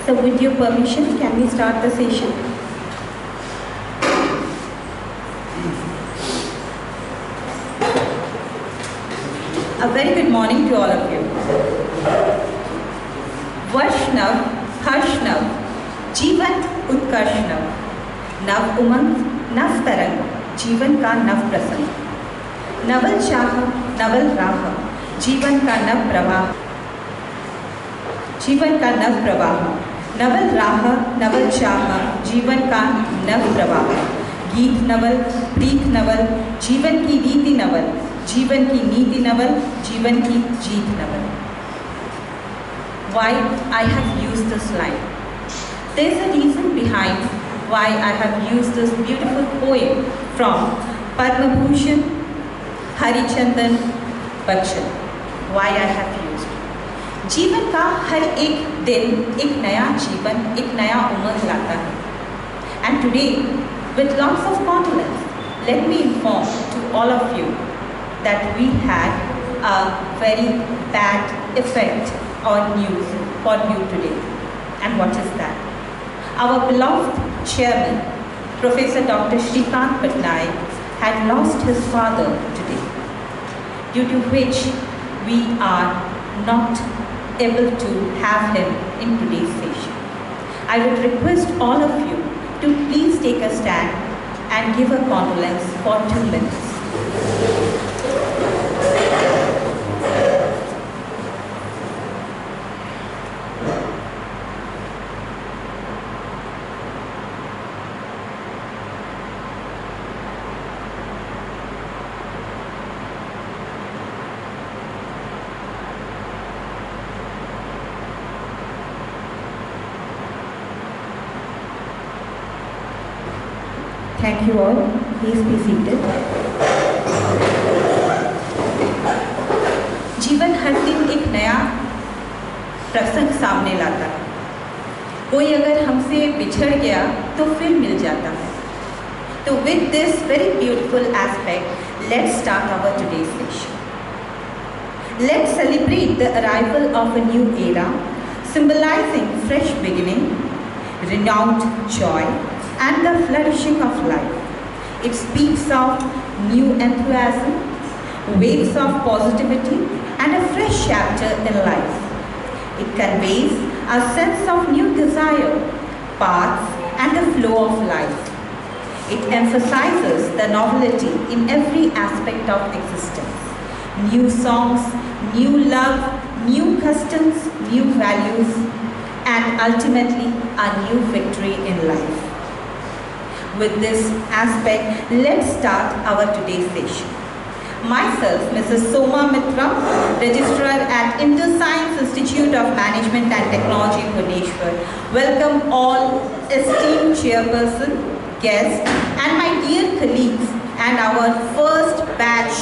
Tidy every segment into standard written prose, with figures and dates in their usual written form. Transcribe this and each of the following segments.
So with your permission, can we start the session? A very good morning to all of you. Varshnav, Harshnav, Jeevan Utkarshnav, Nav Umang, Nav Tarang, Jeevan ka Nav Prasang, Naval Shah, Naval Raha, Jeevan ka Nav Pravah, Jeevan ka Nav Pravah, Naval Raha, Naval Shah, Jeevan ka Nav Pravah, Geet Naval, Preet Naval, Jeevan ki Reeti Naval, Jeevan ki Neeti Naval, Jeevan ki Jeet Naval. Why I have used this line? There is a reason behind why I have used this beautiful poem from Padma Bhushan Harichandan Bachchan. Why I have used? जीवन का हर एक दिन एक नया जीवन, एक नया उमंग लाता है. And today, with lots of condolence, let me inform to all of you that we had a very bad effect on news for you today. And what is that? Our beloved chairman, Professor Dr. Shrikant Patnaik, had lost his father today, due to which we are not able to have him in today's session. I would request all of you to please take a stand and give a condolence for 2 minutes. Thank you all. Please be seated. जीवन हर दिन एक नया प्रसंग सामने लाता है. कोई अगर हमसे बिछड़ गया तो फिर मिल जाता है. तो with this very beautiful aspect, let's start our today's session. Let's celebrate the arrival of a new era, symbolizing fresh beginning, renewed joy, and the flourishing of life. It speaks of new enthusiasm, waves of positivity, and a fresh chapter in life. It conveys a sense of new desire, paths, and the flow of life. It emphasizes the novelty in every aspect of existence. New songs, new love, new customs, new values, and ultimately a new victory in life. With this aspect, let's start our today's session. Myself, Mrs. Soma Mitra, Registrar at Science Institute of Management and Technology, Bhubaneswar, welcome all esteemed chairperson, guests, and my dear colleagues, and our first batch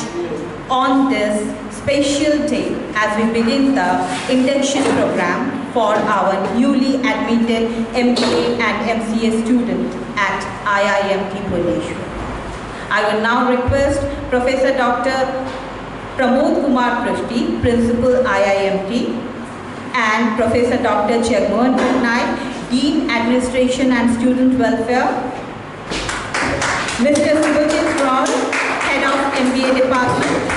on this special day as we begin the induction program for our newly admitted MBA and MCA student at IIMT Bhubaneswar. I will now request Professor Dr. Pramod Kumar Prishti, Principal IIMT, and Professor Dr. Jagmohan Patnaik, Dean Administration and Student Welfare, Mr. Bhubaneswar, Head of MBA Department,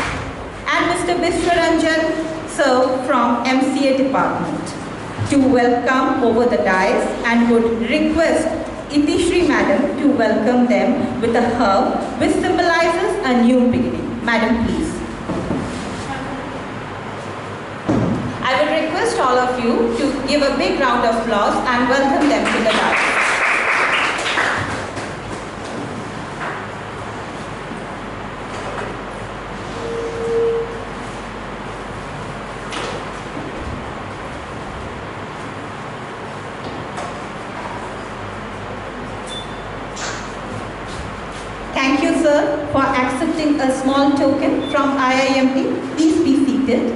and Mr. Vishwaranjan, Sir from MCA Department, to welcome over the dais, and would request Itishri Madam to welcome them with a herb which symbolizes a new beginning. Madam, please. I would request all of you to give a big round of applause and welcome them to the dais. Thank you, sir, for accepting a small token from IIMT. Please be seated.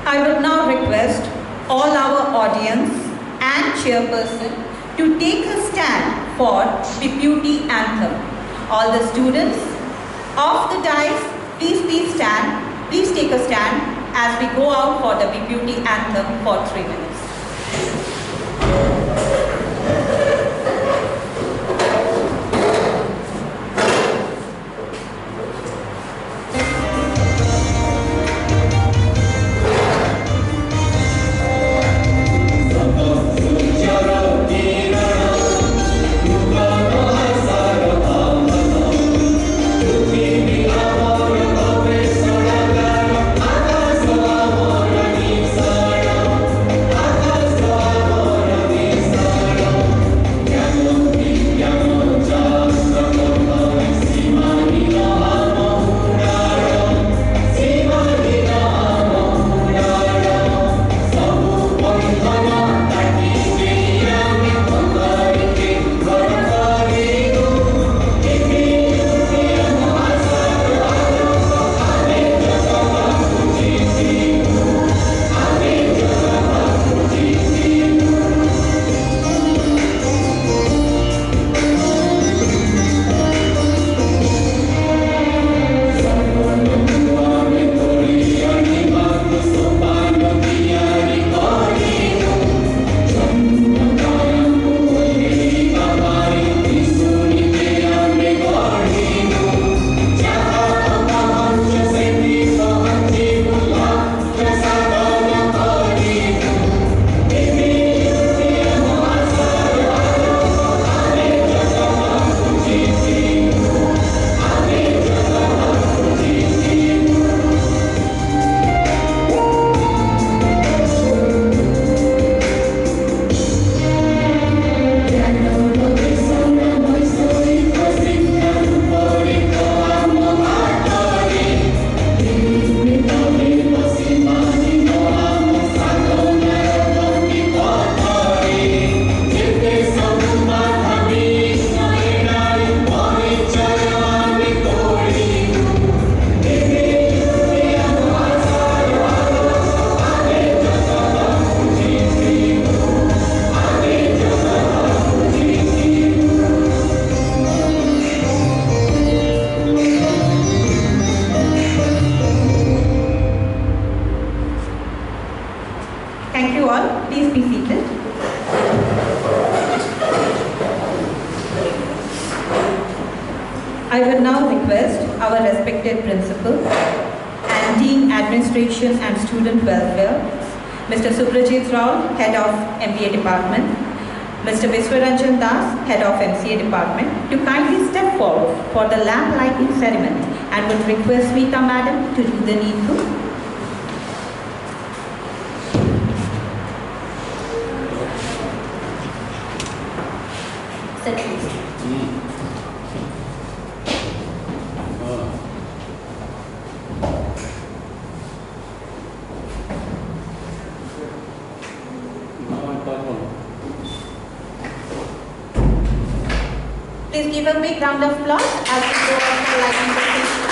I would now request all our audience and chairperson to take a stand for Deputy Anthem. All the students of the dais, please stand Please take a stand as we go out for the beauty anthem for 3 minutes. I would now request our respected principal and Dean Administration and Student Welfare, Mr. Subrajit Rao, Head of MBA Department, Mr. Viswaranjan Das, Head of MCA Department, to kindly step forward for the lamp lighting ceremony and would request Smita Madam to do the needful. Sit please. Please give a big round of applause as we go on for lighting the station.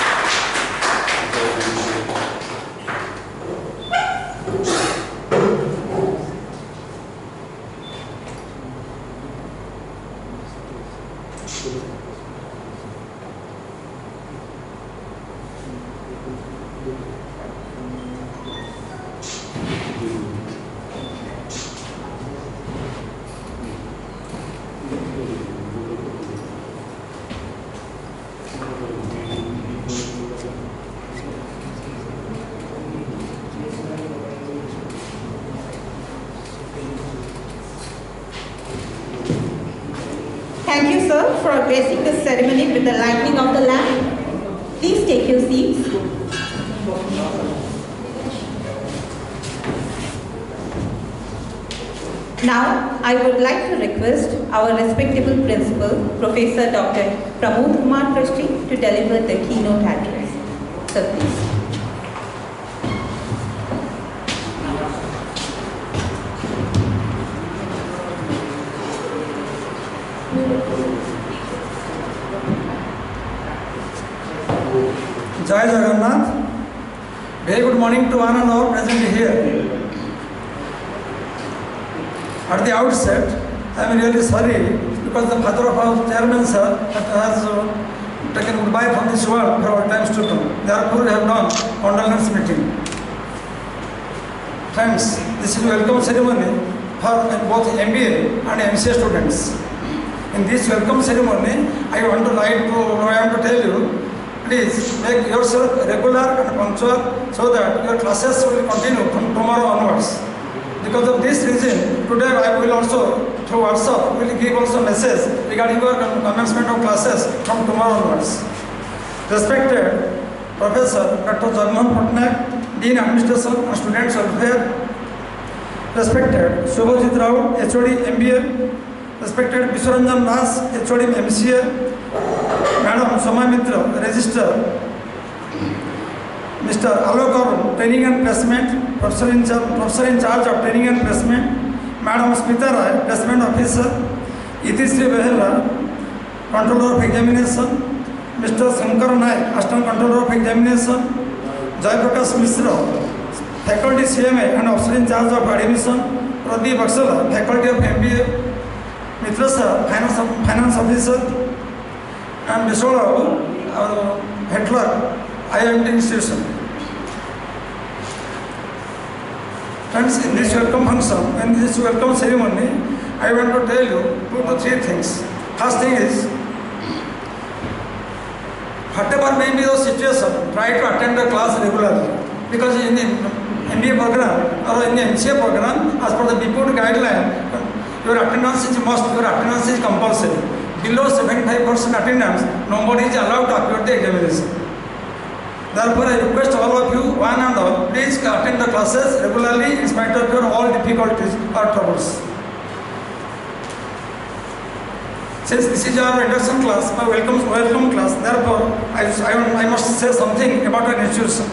Thank you, sir, for gracing the ceremony with the lighting of the lamp. Please take your seats. Now, I would like to request our respectable principal, Professor Dr. Pramod Kumar Trustee, to deliver the keynote address. Sir, please. Jai Jagannath. Very good morning to one and all present here. At the outset, I am really sorry because the father of our chairman sir has taken goodbye from this world for all times to come. Therefore, we have done condolence meeting. Friends, this is a welcome ceremony for both MBA and MCA students. In this welcome ceremony, I want to tell you, please make yourself regular and punctual so that your classes will continue from tomorrow onwards. Because of this reason, today I will also, through WhatsApp, will give also message regarding your commencement of classes from tomorrow onwards. Respected Professor Dr. Jagmohan Patnaik, Dean Administration and Students Welfare, respected Shubhajit Rao, HOD MBA, respected Vishwaranjan Das, HOD MCA, Madam Soma Mitra, Registrar, Mr. Alok Arun, Training and Placement, Professor in charge of Training and Placement, Madam Smita Rai, Placement Officer, Itisri Behera, Controller of Examination, Mr. Shankar Naik, Assistant Controller of Examination, Jaiprakash Mishra, Faculty CMA and Officer in charge of Admission, Pradeep Baksala, Faculty of MBA, Mitra Sir, Finance Officer, and Bisola, Head Clerk, IIMT institution. Friends, in this welcome function, in this welcome ceremony, I want to tell you 2 to 3 things. First thing is, whatever may be the situation, try to attend the class regularly. Because in the MBA program or in the MCA program, as per the BPOT guideline, your attendance is must, your attendance is compulsory. Below 75% attendance, nobody is allowed to appear the examination. Therefore, I request all of you, one and all, please attend the classes regularly in spite of your all difficulties or troubles. Since this is our induction class, my welcome class, therefore, I must say something about our institution.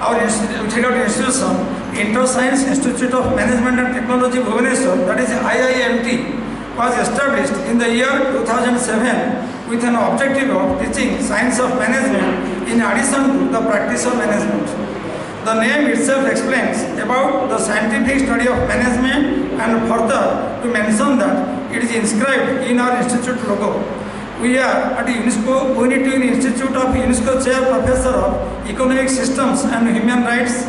Our institution, InterScience Institute of Management and Technology, Bhubaneswar, that is IIMT, was established in the year 2007 with an objective of teaching science of management in addition to the practice of management. The name itself explains about the scientific study of management, and further to mention that it is inscribed in our institute logo. We are at UNESCO Unity Institute of UNESCO Chair Professor of Economic Systems and Human Rights,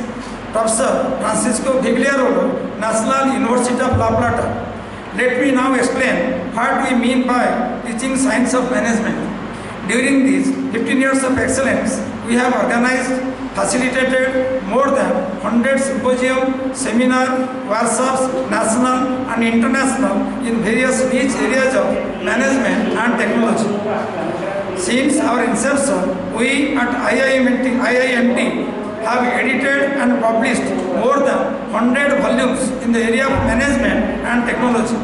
Professor Francisco Vigliarolo, National University of La Plata. Let me now explain what we mean by teaching science of management. During these 15 years of excellence, we have organized, facilitated more than 100 symposium, seminar, workshops, national and international in various niche areas of management and technology. Since our inception, we at IIMT have edited and published more than 100 volumes in the area of management and technology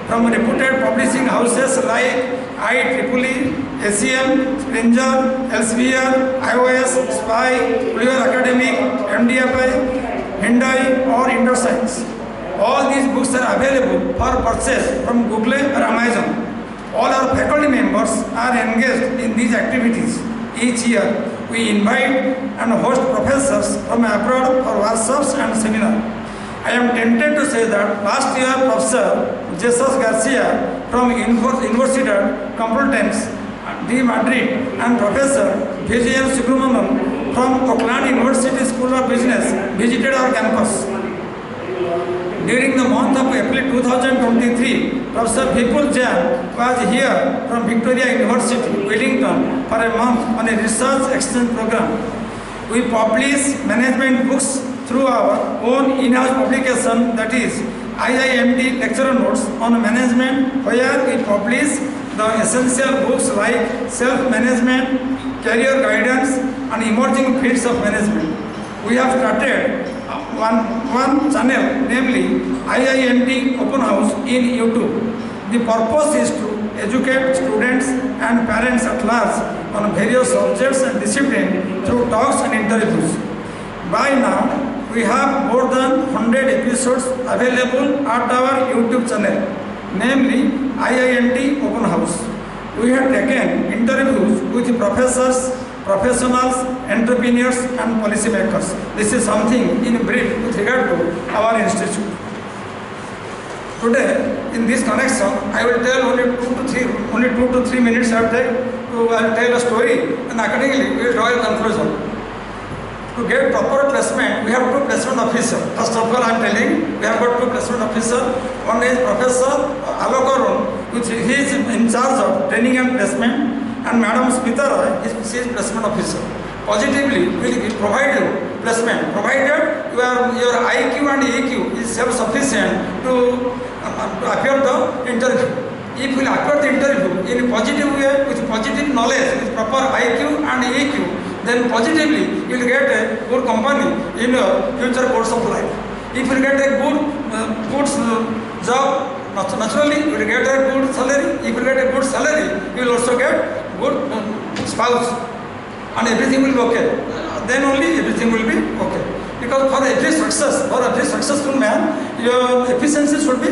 from reputed publishing houses like IEEE, SEM, Springer, Elsevier, iOS, SPY, Clear Academic, MDFI, Hyundai or InterScience. All these books are available for purchase from Google or Amazon. All our faculty members are engaged in these activities. Each year, we invite and host professors from abroad for workshops and seminars. I am tempted to say that last year, Professor Jesus Garcia from Universidad Complutense de Madrid and Professor Vijay Subramanian from Oakland University School of Business visited our campus. During the month of April 2023, Professor Vipul Jain was here from Victoria University, Wellington, for a month on a research exchange program. We publish management books through our own in-house publication, that is IIMT Lecturer Notes on Management, where we publish the essential books like self-management, career guidance, and emerging fields of management. We have started one channel, namely IIMT Open House in YouTube. The purpose is to educate students and parents at large on various subjects and disciplines through talks and interviews. By now, we have more than 100 episodes available at our YouTube channel, namely IIMT Open House. We have taken interviews with professors, professionals, entrepreneurs and policymakers. This is something in brief with regard to our institute. Today, in this connection, I will tell only 2 to 3 minutes I have taken. tell a story, and accordingly we will draw a conclusion. To get proper placement, we have two placement officers. First of all, I am telling we have got two placement officers. One is Professor Alok Arun, which he is in charge of training and placement, and Madam Smita Roy, she is placement officer. Positively, we will provide you placement, provided your IQ and EQ is self-sufficient to appear the interview. If you appear the interview in a positive way, with positive knowledge, with proper IQ and EQ, then positively you will get a good company in your future course of life. If you get a good job, naturally you will get a good salary. If you get a good salary, you will also get good spouse, and everything will be okay. Then only everything will be okay. Because for every successful man, your efficiency should be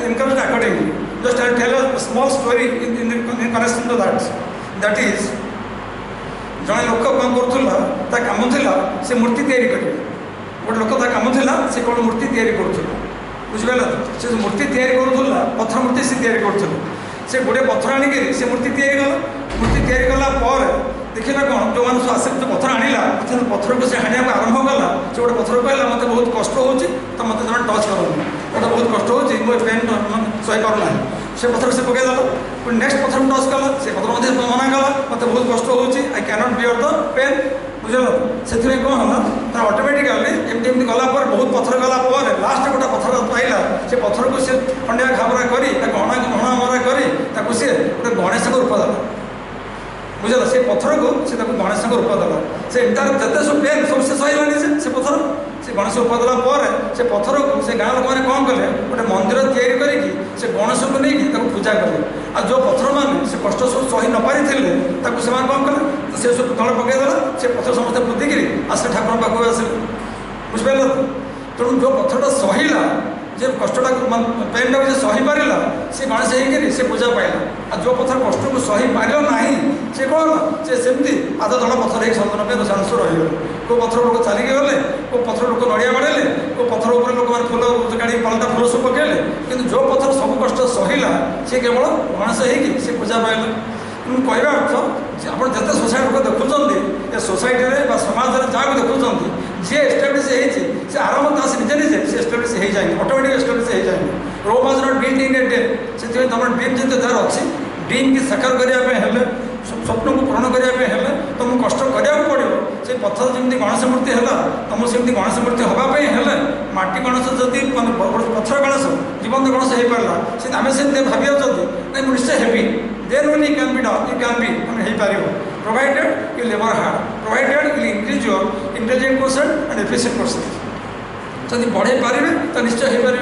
encouraged accordingly. Just I will tell a small story in connection to that. That is, जड़े लोक कौन कर काम से मूर्ति तैयारी कर गोटे लोक काम से कौन मूर्ति तैयारी करूला बुझिपाल से मूर्ति तैयारी करूला पत्थर मूर्ति से तैयारी करूला से गोटे पत्थर आणिक से मूर्ति तैयारी कला मूर्ति तैयारी कला देखिला कौन जो मानस आसे जो पत्थर आणला पत्थर को से हाणिया आरंभ कला से गोटे पत्थर कहला मत बहुत कष्ट होची तो मत जन टच कर गोटे बहुत कष्ट होची मो पेन सही करना से पत्थर से पकईदेला नेक्स्ट पत्थर को टच कला से पत्थर मध्य मना कला मत बहुत कष्ट होची I cannot bear the pain बुझल से कौन है तो ऑटोमेटिकली एमती गला बहुत पत्थर गला लास्ट गोटे पत्थर पाइला से पत्थर को सी खंडिया खाबरा कर हणा मरा कर सी गोटे गणेश को रूप देला बुझल से पत्थर को से गणेश को रूप देला से इंटर जिते सब पेन सब से सहलानी से पत्थर से गणेश रूप देला से पत्थर को से गाँव लोक मैंने कौन कले गोटे मंदिर तैयारी करके से गणेश को लेकिन पूजा कले आ जो पत्थर मैंने से कष्ट सब सही न पारी से कौन कले से सब तले पकईदेला से पत्थर समस्त बुद्धिकी आसे ठाकुर पाखक आसिले बुझिपार तेणु जो पत्थरटा सहला जे कष्टा पेन टाक सही पारा सी गणेश हो पूजा पाइला आ जो पत्थर कष्ट को सही पार ना सी कौन से सेमती आधा दड़ा पत्थर एक सदन पे चांस रही को पत्थर लोक चलिक गले को पत्थर लोक नड़िया बाड़े को पत्थर उपर लोक मैंने फूल गाड़ी पलटा फूल सब पकड़े कि जो पत्थर सब कष्ट सहला सी केवल गणेश हो पूजा पाइला कहवा अर्थ आप जिते सोसाइटी को देखुं सोसाइटी समाज में जहाँ देखुं जी एस्टाब्लीश से आराम से निजे निजे से एस्टाब्लीश हो जाए ऑटोमेटिक एस्टाब्लीश हो जाए Rome was not built in a day से तुम ड्रीम जो तार अच्छी ड्रीम की साकार करने स्वप्न को पूरण करने तुमको कष्ट कराया पड़ो से पत्थर जमी गणेश मूर्ति है तुम सेमती गणेश मूर्ति हाँपाई माटी गणेश जदि पत्थर गणेश जीवंत गणेश हो पारा से आम से भावी नहीं निश्चय हेबी then only can be done you can be हो पार provided you labour hard provided you increase your intelligent person and efficient person जब बढ़े पारे तो निश्चय हो पार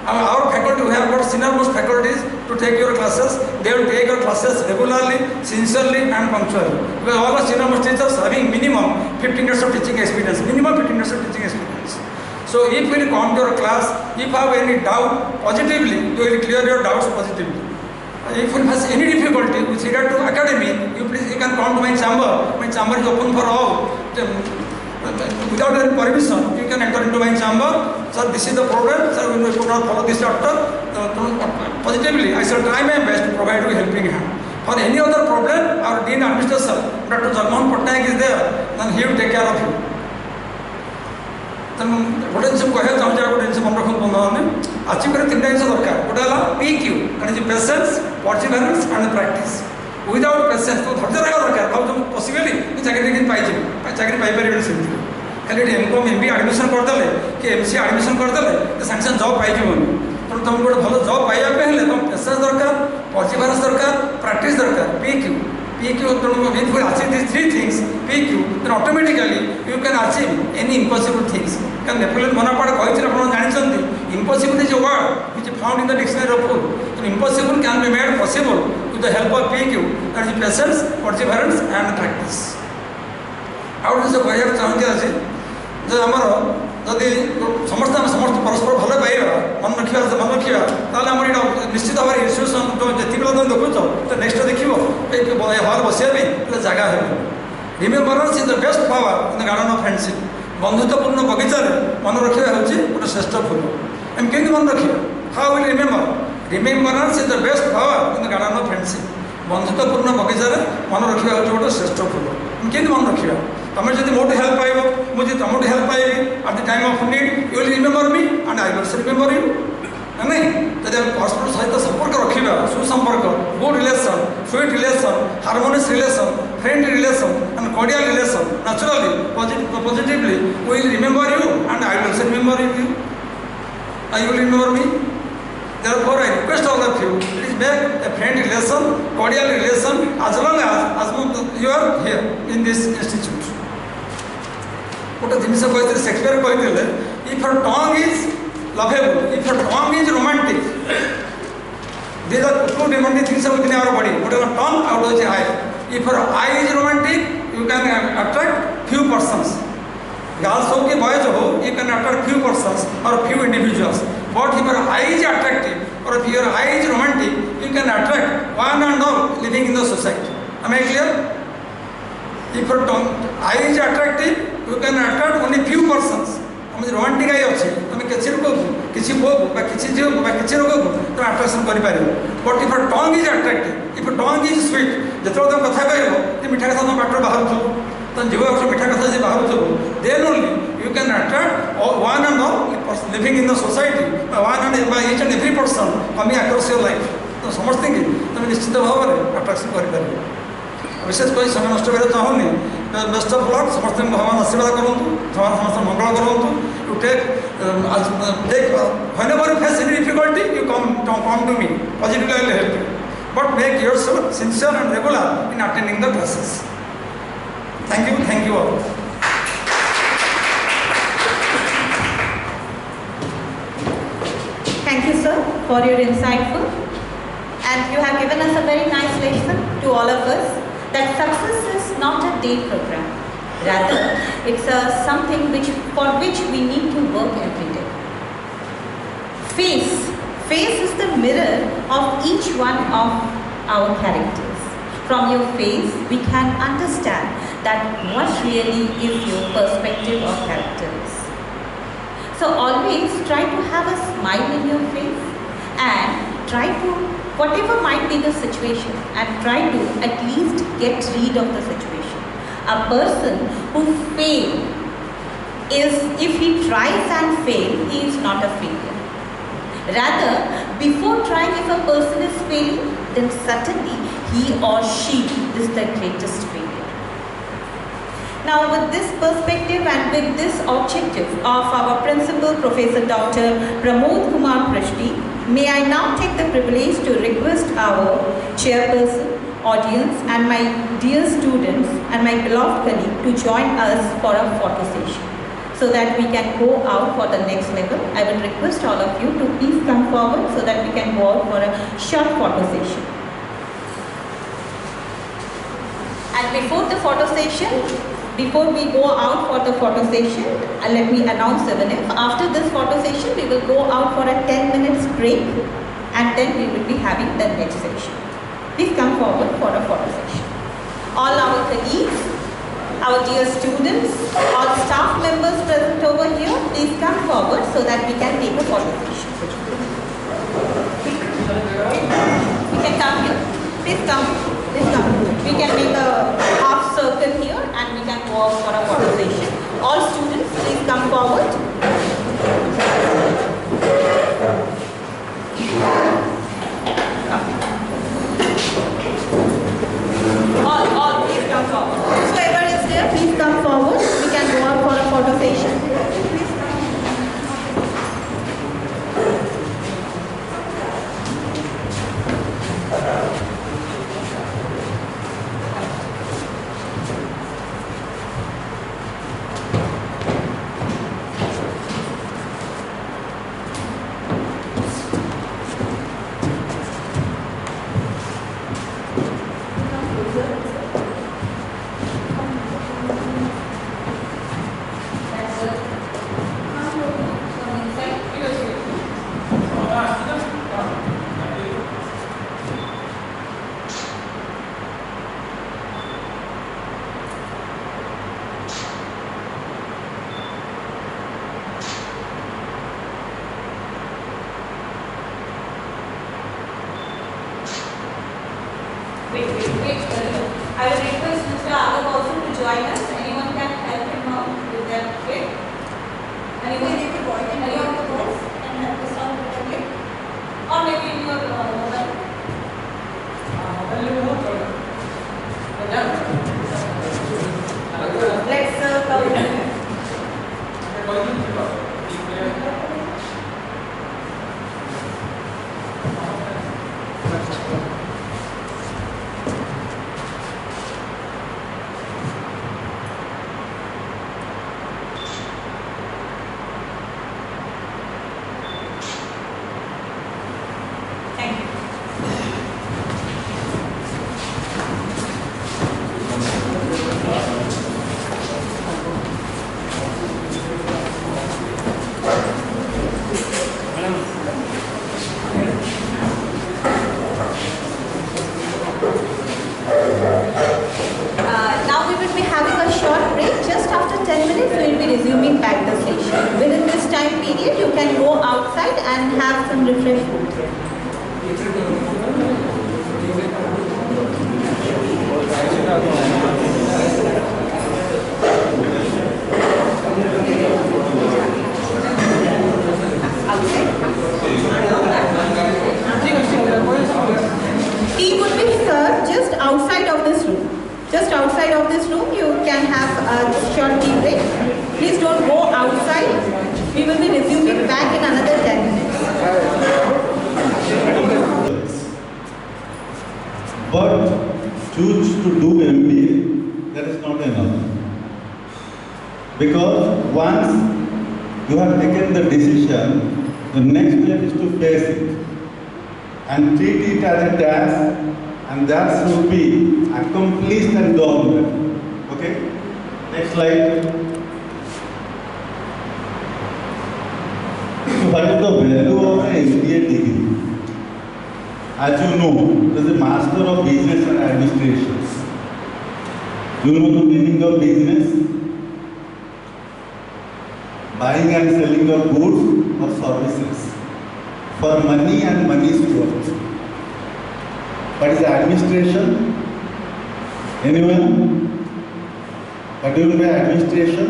our faculty we have got senior most faculties to take your classes. They will take your classes regularly, sincerely and punctually. Because all the senior most teachers having minimum 15 years of teaching experience, minimum 15 years of teaching experience. So if you come to your class, if you have any doubt, positively you will clear your doubts positively. If you have any difficulty with regard to academy, you can come to my chamber. My chamber is open for all. Without any permission, you can enter into my chamber. Sir, this is the problem. Sir, we could not follow this chapter. Positively, I shall try my best to provide you helping hand. For any other problem, our Dean Administrator, Dr. Jagmohan Patnaik is there. Then he will take care of you. Then what is the question? What is the problem? Achieve three things दरकार. What is PQ? And the patience, perseverance, and practice. Without patience, तो धैर्य रखा दरकार. अब तुम possibly ये चाकरी लेकिन पाई चाकरी पाई पारे नहीं खाली एमकॉम एमबी एडमिशन करदे कि एमसी एडमिशन करदे तो सांगे सांगे जॉब पाई तेणु तुमको गोटे भल जॉब पाइबा तुम पेशेंस दरकार परसिवरेंस दरकार प्रैक्टिस दरकार PQ तेणु if you achieve this three things PQ then automatically you can achieve any impossible things. Because Napoleon Bonaparte कहते आप जानते impossible is a word which is found in the dictionary of food. So impossible can be made possible with the help of PQ, that is patience, perseverance and practice. आउ जिन कहना चाहते जे आमर जदि समस्त परस्पर भल पाइबा मन रखा मन रखा ताल आम निश्चित भाव इन्स्टिट्यूशन जो जी तुम देखुच तो नेक्स्ट देख हल बसापी जगह है. Remembrance is the best power in the garden of friendship. बंधुत्वपूर्ण बगीचार मन रखा हूँ गोटे श्रेष्ठ फूल. एम के मन रखा how will remember. Remembrance is the best power in the garden of friendship. बंधुत्वपूर्ण बगीचार मन रखा हूँ गोटे श्रेष्ठ फूल केमती मन रखा तुम जब मोटू हेल्प पाइब मुझे तुम हेल्प पाइबी at the time of need you will remember me and I will remember you नहीं जब परस्पर सहित संपर्क रखा सुसंपर्क good relation sweet relation harmonious relation friendly relation and cordial relation naturally positively we will remember you and I will remember you I will remember me therefore I request all of you please make a friend relation cordial relation as long as you are here in this institute गोटे जिनस कहते Shakespeare कहते if your tongue is lovable if your tongue is romantic these are two romantic things within our body whatever tongue out of the eye if your eye is romantic you can attract few persons girls हो कि boys हो you can attract few persons or few individuals but if your eye is attractive or if your eye is romantic you can attract one and all living in the society am I clear if your eye is attractive you can attract only few persons तुम romantic आई अच्छे तुम किसी लोग किसी पुओ को किसी झील को किसी लोग को तुम आट्राक्शन कर but if tongue is attractive if tongue is sweet जो तुम कथा कह मीठा कथा तुम बाटर बाहर तुम जीव मीठा कथा जी बाहर then only you can attract one and all living in the society one and by each and every person coming across your life तो समझते कि तुम निश्चित भाव में अट्राक्शन कर विशेष कोई समय नष्ट कर चाहूनी बेस्ट ऑफ लक समस्त भगवान आशीर्वाद करूँ समस्त मंगल करूँ you take whenever you face any difficulty you come to me positively I will help you but make yourself sincere and regular in attending the classes thank you all Thank you sir for your insightful and you have given us a very nice lesson to all of us that success is not a day program. Rather, it's something for which we need to work every day. Face is the mirror of each one of our characters. From your face, we can understand that what really is your perspective or character is. So always try to have a smile in your face and try to whatever might be the situation and try to at least get rid of the situation. A person who fails is, if he tries and fails, he is not a failure. Rather, before trying, if a person is failing, then certainly he or she is the greatest failure. Now with this perspective and with this objective of our principal Professor Dr. Pramod Kumar Prishti, may I now take the privilege to request our chairperson, audience and my dear students and my beloved colleague to join us for a photo session so that we can go out for the next level. I will request all of you to please come forward so that we can go out for a short photo session. And before the photo session, before we go out for the photo session, let me announce even if after this photo session we will go out for a 10 minutes break and then we will be having the next session. Please come forward for a photo session. All our colleagues, our dear students, all staff members present over here, please come forward so that we can take a photo session. We can come here. Please come. Please come. We can make a half circle here and we can go out for a photo session. All students, please come forward. All, please come forward. Whoever is there, please come forward. We can go out for a photo session. That's it. Wait. I will request Mr. Agam also to join us. Anyone can help him out with that bit? Anyone of the boys can help us out with that bit? Or maybe in your mobile? Let's count. Because once you have taken the decision, the next step is to face it and treat it as a task, and that should be accomplished and done well. Okay? Next slide. So what is the value of an MBA degree? As you know, there is a Master of Business and Administration. You know the meaning of business? Buying and selling of goods or services for money and money's worth. What is administration? Anyone? What do you mean by administration?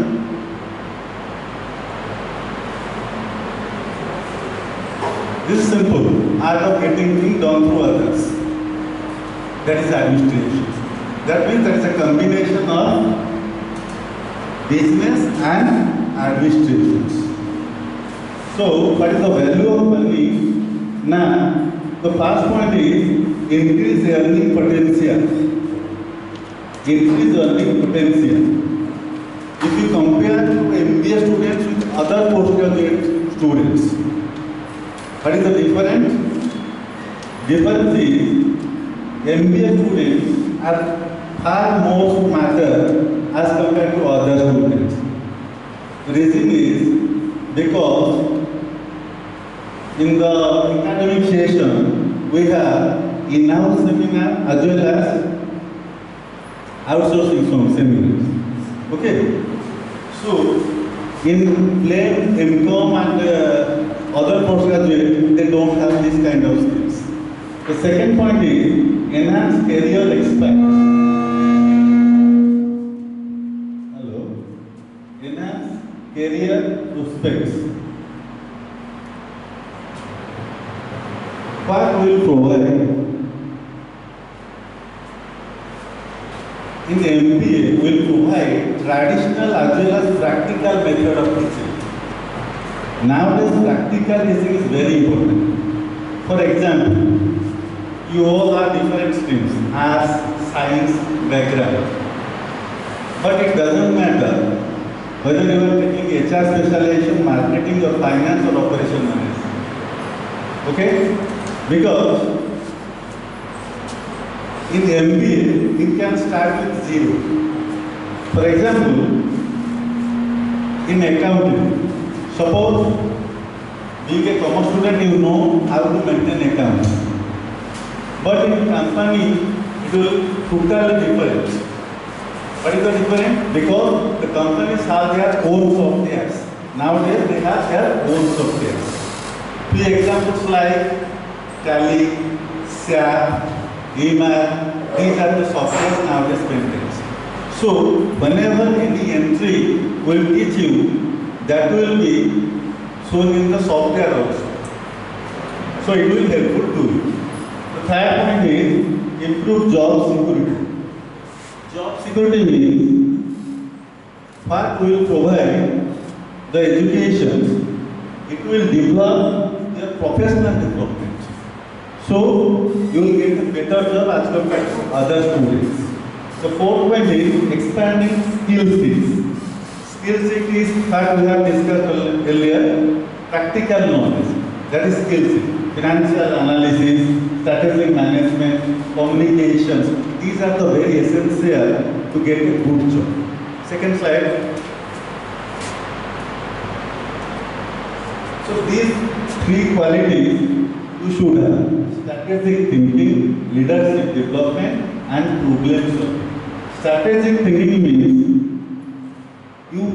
This is simple. Art of getting things done through others. That is administration. That means there is a combination of business and administrations. So, what is the value of money? Now, the first point is increase earning potential. Increase earning potential. If you compare to MBA students with other postgraduate students, what is the difference? Difference is MBA students are far more matter as compared to other students. The reason is because in the academic session we have in-house seminar as well as outsourcing seminars. Okay? So, in plain MCOM and other postgraduate, they don't have this kind of skills. The second point is enhance career expansion. Hello? Enhance career prospects. What will provide? In MBA, will provide traditional as well as practical method of teaching. Nowadays, practical teaching is very important. For example, you all are different streams, arts, science, background. But it doesn't matter whether you are taking HR specialization, marketing or finance or operation management. Okay? Because in MBA, you can start with zero. For example, in accounting, suppose being a commerce student, you know how to maintain accounts. But in company, it will totally different. What is the difference? Because the companies have their own softwares. Nowadays, they have their own softwares. Few examples like Tally, SAP, email, These are the softwares nowadays maintained. So whenever any entry will teach you, that will be shown in the software also. So it will helpful to you. The third point is improve job security. Job security means what will provide the education, it will develop their professional development. So you will get a better job as compared to other students. The fourth point is expanding skill sets. Skill set is what we have discussed earlier, practical knowledge, that is skill set. Financial analysis, strategic management, communications, these are the very essential to get a good job. Second slide. So these three qualities you should have: strategic thinking, leadership development, and problem solving. Strategic thinking means you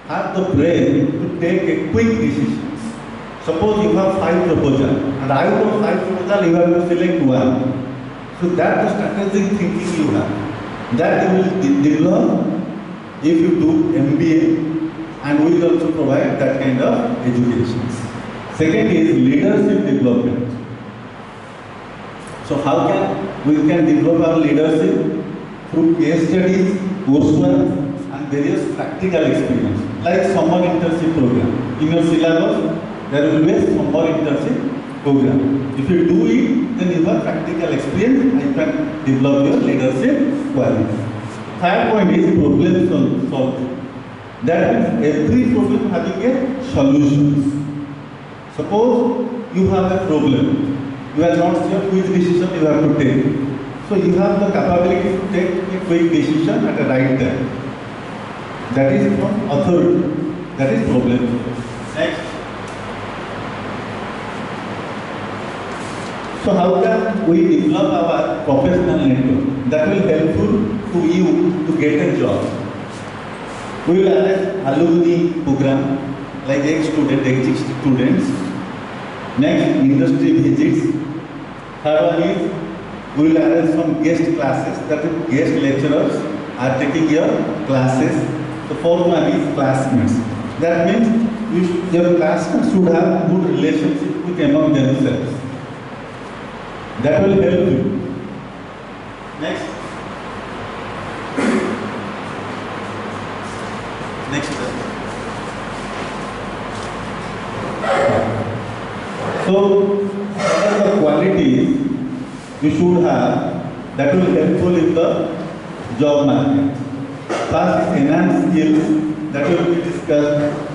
have the brain to take a quick decisions. Suppose you have 5 proposals, and out of 5 proposals you have to select one. So that the strategic thinking you have, that you will develop if you do MBA, and we will also provide that kind of education. Second is leadership development. So how we can develop our leadership? Through case studies, coursework, and various practical experience, like summer internship program. In your syllabus, there will be a summer internship program. If you do it, then you have practical experience and you can develop your leadership quality. Third point is problem solving. That means every problem having a solution. Suppose you have a problem, you are not sure which decision you have to take. So you have the capability to take a quick decision at the right time. That is from authority. That is problem. Next. So how can we develop our professional network? That will helpful to you to get a job. We will arrange alumni program like ex-student, ex-students. Next, industry visits. Third one is we will arrange some guest classes, that is guest lecturers are taking your classes. The fourth one is classmates. That means your classmates should have good relationship with among themselves. That will help you. Next. Next. So, what are the qualities you should have that will helpful in the job market? First is enhanced skills, that will be discussed.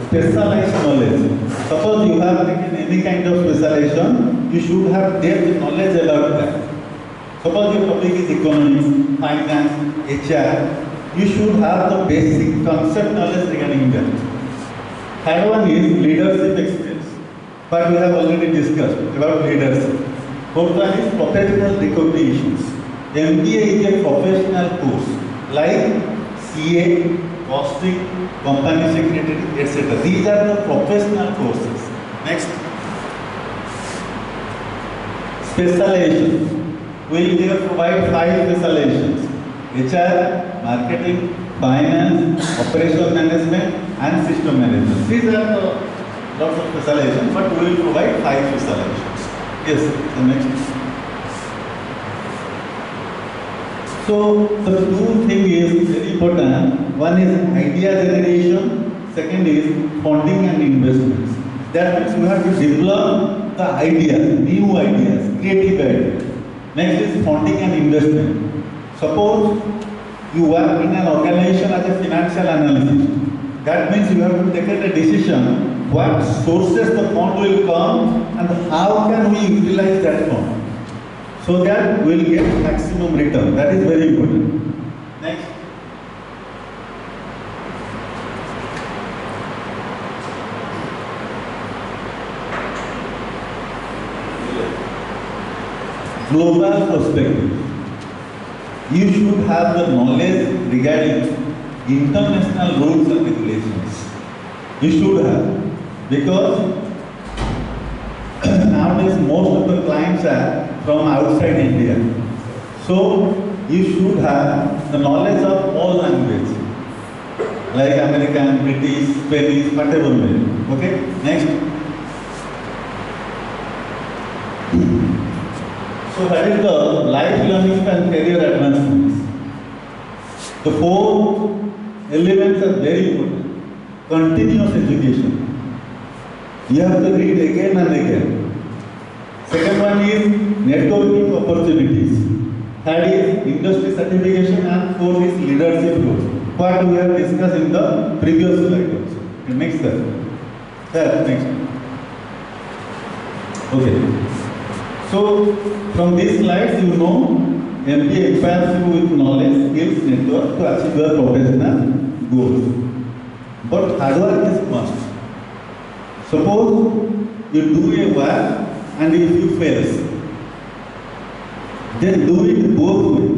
Specialized knowledge. Suppose you have taken any kind of specialization, you should have depth knowledge about that. Suppose your topic is economics, finance, HR, you should have the basic concept knowledge regarding that. Third one is leadership experience, but we have already discussed about leadership. Fourth one is professional recognitions. MBA is a professional course like CA, costing, company secretary, etc. These are the professional courses. Next. Specialization. We will here provide 5 specializations: HR, marketing, finance, operational management, and system management. These are the lots of specializations, but we will provide 5 specializations. Yes, the next. So the two things is very important. One is idea generation, second is funding and investments. That means we have to develop the ideas, new ideas, creative ideas. Next is funding and investment. Suppose you work in an organization as a financial analyst. That means you have to take a decision what sources the fund will come and how can we utilize that fund, so that we will get maximum return. That is very important. Next. Global perspective. You should have the knowledge regarding international rules and regulations. You should have, because One is most of the clients are from outside India. So you should have the knowledge of all languages, like American, British, Spanish, whatever way. Okay? Next. So that is the life learning and career advancements. The four elements are very important. Continuous education. You have to read again and again. Second one is networking opportunities. Third is industry certification, and fourth is leadership roles. What we have discussed in the previous slide also. Next sir. Sir, next. Okay. So from these slides you know MBA equips you with knowledge, skills, network to achieve your professional goals. But hard work is must. Suppose you do a work and if you fail, then do it both ways.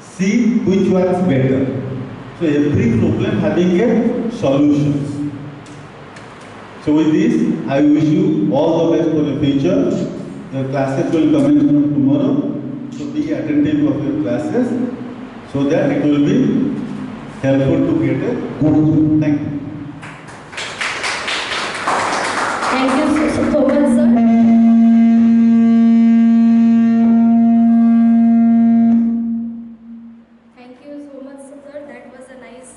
See which works better. So every problem having a solution. So with this, I wish you all the best for the future. Your classes will commence from tomorrow. So be attentive of your classes so that it will be helpful to get a good result. Thank you. Thank you so much, sir. Thank you so much, sir. That was a nice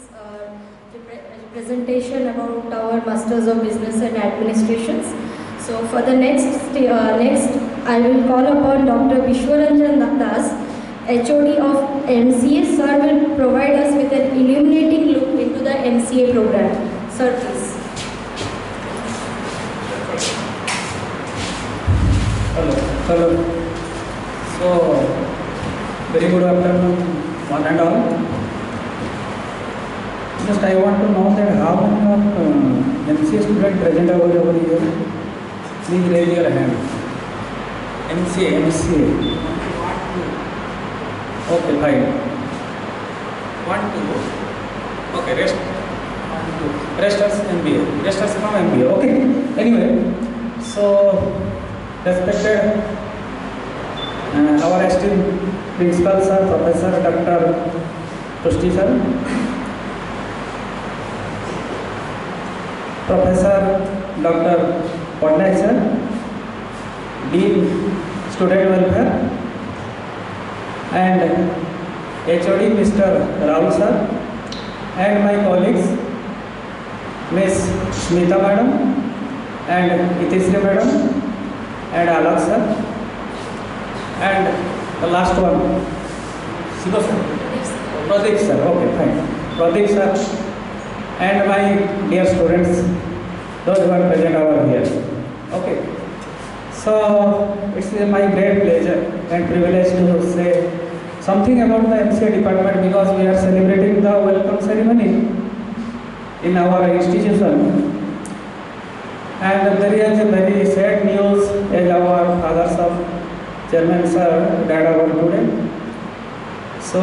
presentation about our Masters of Business and Administrations. So for the next I will call upon Dr. Vishwaranjan Das, HOD of MCA. Sir will provide us with an illuminating look into the MCA program. Sir, please. Hello. So, very good afternoon, one and all. Just I want to know that how many of MCA students present over here? Please raise your hand. MCA. Okay, fine. 1, 2. Okay, rest. 1, 2. Rest as MBA. Rest as from MBA. Okay. Anyway, so respected our esteemed principal sir, Professor Dr. Tushti sir, Professor Dr. Patnaik sir, Dean Student Welfare, and HOD Mr. Rahul sir, and my colleagues Miss Smita madam and Itisri madam and Alak sir, and the last one, Siva sir, Pradeep sir, okay fine, Pradeep sir, and my dear students, those who are present over here. Okay, so it's my great pleasure and privilege to say something about the MCA department because we are celebrating the welcome ceremony in our institution. And there is a very sad news as our fathers of Chairman sir died over today. So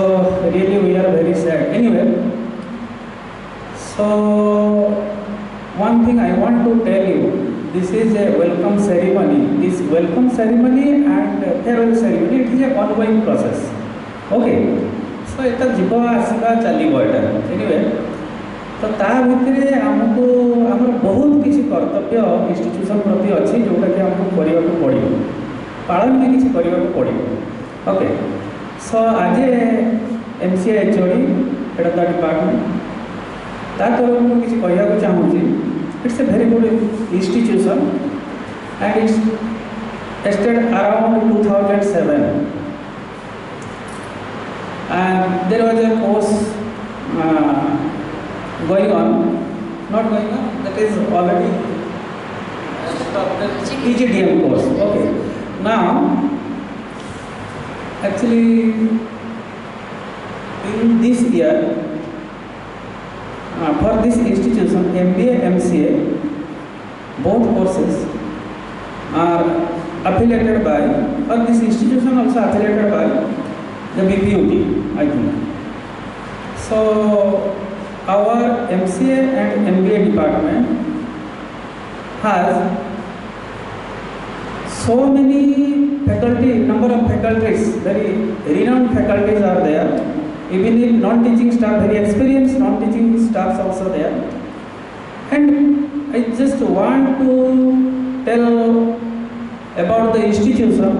really we are very sad. Anyway, so one thing I want to tell you, this is a welcome ceremony. This welcome ceremony and farewell ceremony, it is a ongoing process. Okay, so it is jiba asiba chalibo eta. Anyway, तो ता भितर आमको आम बहुत किसी कर्तव्य institution प्रति अच्छी जोटा कि आमको करने को पड़ो, पालन भी किसी करने को पड़ो. ओके, सो आज MCA HOD head of the department ता तरफ मुझे किसी कहना चाहूँगी. It's a very good institution and it's started around 2007 and there was a course going on, not going on, that is already stopped, PGDM course. Okay, now actually in this year for this institution MBA MCA both courses are affiliated by, or this institution also affiliated by the BPUT, I think. So our MCA and MBA department has so many faculty, number of faculties, very renowned faculties are there. Even if non-teaching staff, very experienced non-teaching staffs also there. And I just want to tell about the institution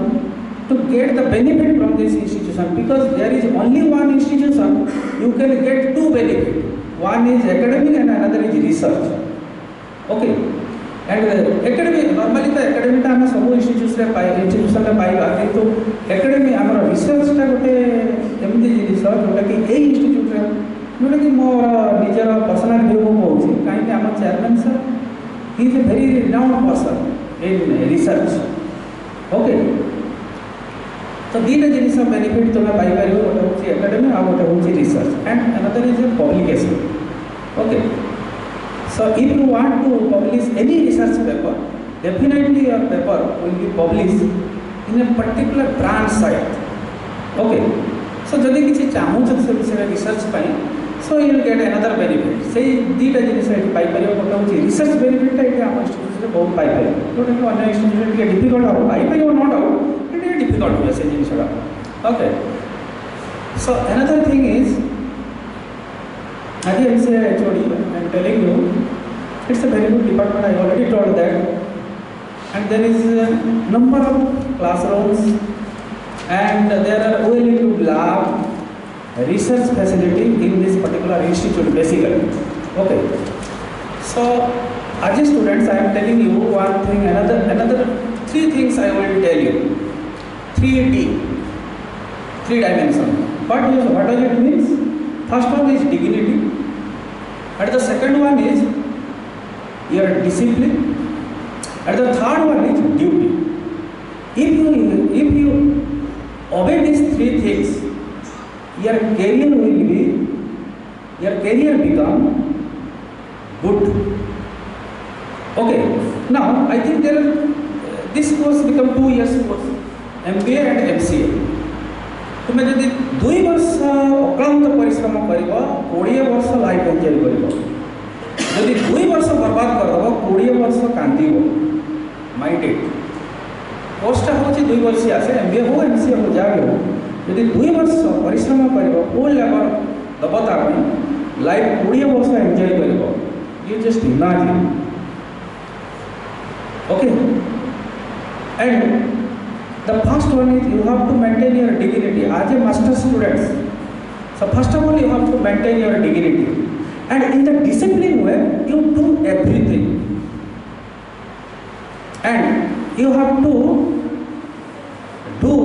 to get the benefit from this institution, because there is only one institution you can get two benefit. One is academic and another is research. Okay. And academic, normally the academic आम सब institution पाइबा, किंतु academic आम research टा गोटे एमती जिनिस जोटा कि ए institute जोटा कि मोर निजर पर्सनल व्यू को कहूँ कहीं आम chairman sir he is a very renowned person in research. Okay, तो दीटा जिनिस बेनिफिट तुम्हें पाइपर गोटे हूँ एकेडमिक आ गोटे हूँ research and another is a publication. Okay, so if you want to publish any research paper, definitely your paper will be published in a particular branch site. Okay, so जदि किसी चाहूँ से विषय research pi, so you will get another benefit. से दीटा जिनिस पाई परियो गोटे हूँ रिसर्च बेनिफिट टा ये आम इंस्टीट्यूशन बहुत पाई परियो, जोटा कि अन्य इंस्टीट्यूशन के डिफिकल्ट हो पाई परियो no doubt, it is difficult हुए से जिनिसटा. Okay, so another thing is, as I say HOD, I am telling you, it's a very good department. I already told that, and there is a number of classrooms, and there are well-equipped lab, research facility in this particular institute basically. Okay, so as a students, I am telling you one thing, another three things I will tell you. 3D, 3 dimension. What does it means? First one is dignity, and the second one is your discipline, and the third one is duty. If you obey these 3 things, your career become good. Okay, now I think this course become 2 years course, MBA and MCA. तुम्हें जब 2 वर्ष अक्लांत परिश्रम कर 20 वर्ष life enjoy कर, जदि 2 वर्ष बर्बाद करदेव 20 वर्ष कांदी माइंडेड. कोर्सटा हूँ 2 वर्ष आसे, MBA हो MCA हो जहाँ भी हो, जदि 2 वर्ष परिश्रम कर फुल लेबर दबता लाइफ 20 वर्ष एंजॉय कर, you just imagine. Okay, and the first one is you have to maintain your dignity as a master students. So first of all you have to maintain your dignity, and in the discipline way you do everything, and you have to do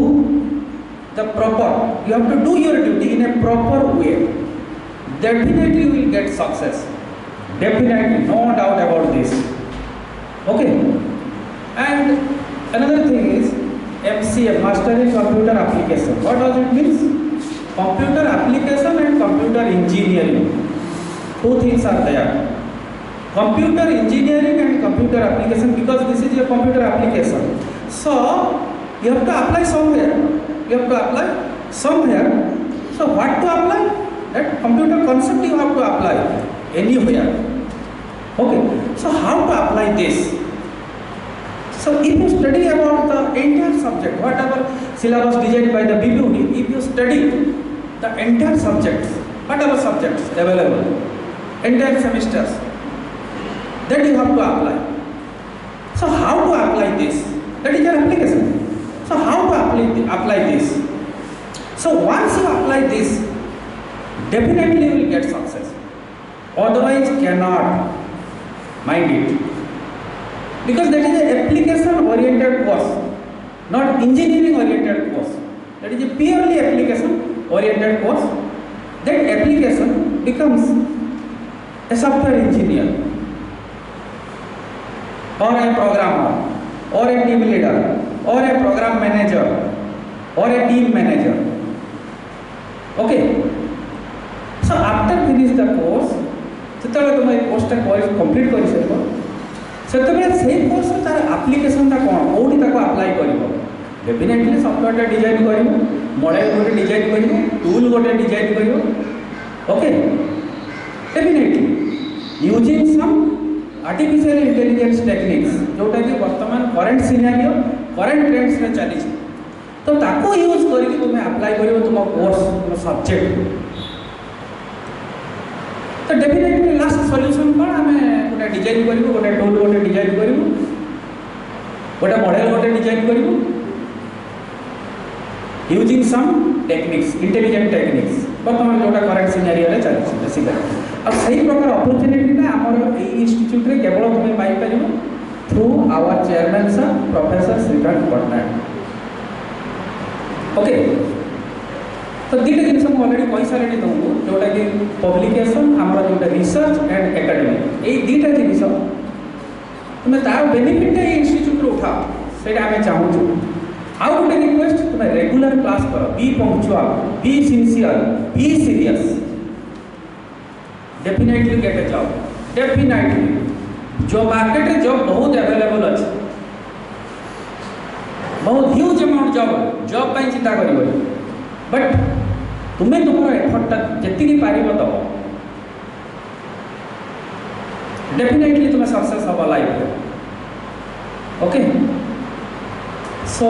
the proper, you have to do your duty in a proper way. Definitely you will get success, definitely, no doubt about this. Okay, and another thing is MCA, Master in Computer Application. What does it mean? Computer application and computer engineering. 2 things are there. Computer engineering and computer application, because this is your computer application. So you have to apply somewhere. So what to apply? That computer concept you have to apply anywhere. Okay. So how to apply this? So if you study about the entire subject, whatever syllabus designed by the BPUD, if you study the entire subjects, whatever subjects available, entire semesters, then you have to apply. So how to apply this? That is your application. So how to apply this? So once you apply this, definitely you will get success. Otherwise cannot. Mind it. Because that is an application oriented course, not engineering oriented course. That is a purely application oriented course. That application becomes a software engineer, or a programmer, or a team leader, or a program manager, or a team manager. Okay. So after finish the course, जितना तुम course complete कर सकते से course तार application कौन कौटी apply कर definitely software design कर मॉडल गोटे डिजाइन कर टूल गोटे डिजाइन कर okay definitely using some artificial intelligence techniques जोटा कि वर्तमान करेंट सिनेरियो करंट ट्रेंड्स में चली तो ताको यूज करके तुम्हें अप्लाई करियो तुम कोर्स तुम सब्जेक्ट तो डेफिनेटली लास्ट सॉल्यूशन कौन हमें गोटे डिजाइन करियो गोटे टूल गोटे डिजाइन करियो गोटे मॉडल गोटे डिजाइन करियो using some techniques intelligent techniques बर्तमान जोटा करंट सिनेरियो रे चली बेसिकली अब सही प्रकार अपॉर्चुनिटी ना हमर ए इंस्टीट्यूट रे केवल तुम्हें पाई परियो through our chairman sir professor Srikant Patnaik okay तो दीटा जिन सब ऑलरेडी कहि सारे तुमको जोटा कि पब्लिकेशन हमर जोटा रिसर्च एंड एकेडमी ए दीटा जिनिस तुम्हें तार बेनिफिट ए इंस्टीट्यूट रे उठा सेटा हमें चाहू छु आउ गोटे रिक्वेस्ट तुम्हें रेगुलर क्लास करो B punctual be sincere be serious definitely get A job definitely जो मार्केट रे जॉब बहुत अवेलेबल अछि बहुत ह्यूज अमाउंट जॉब पर चिंता करियो बट तुम्हें तुम एफर्ट जी पार दब डेफिनेटली तुम्हें सक्सेस हम लाइफ ओके सो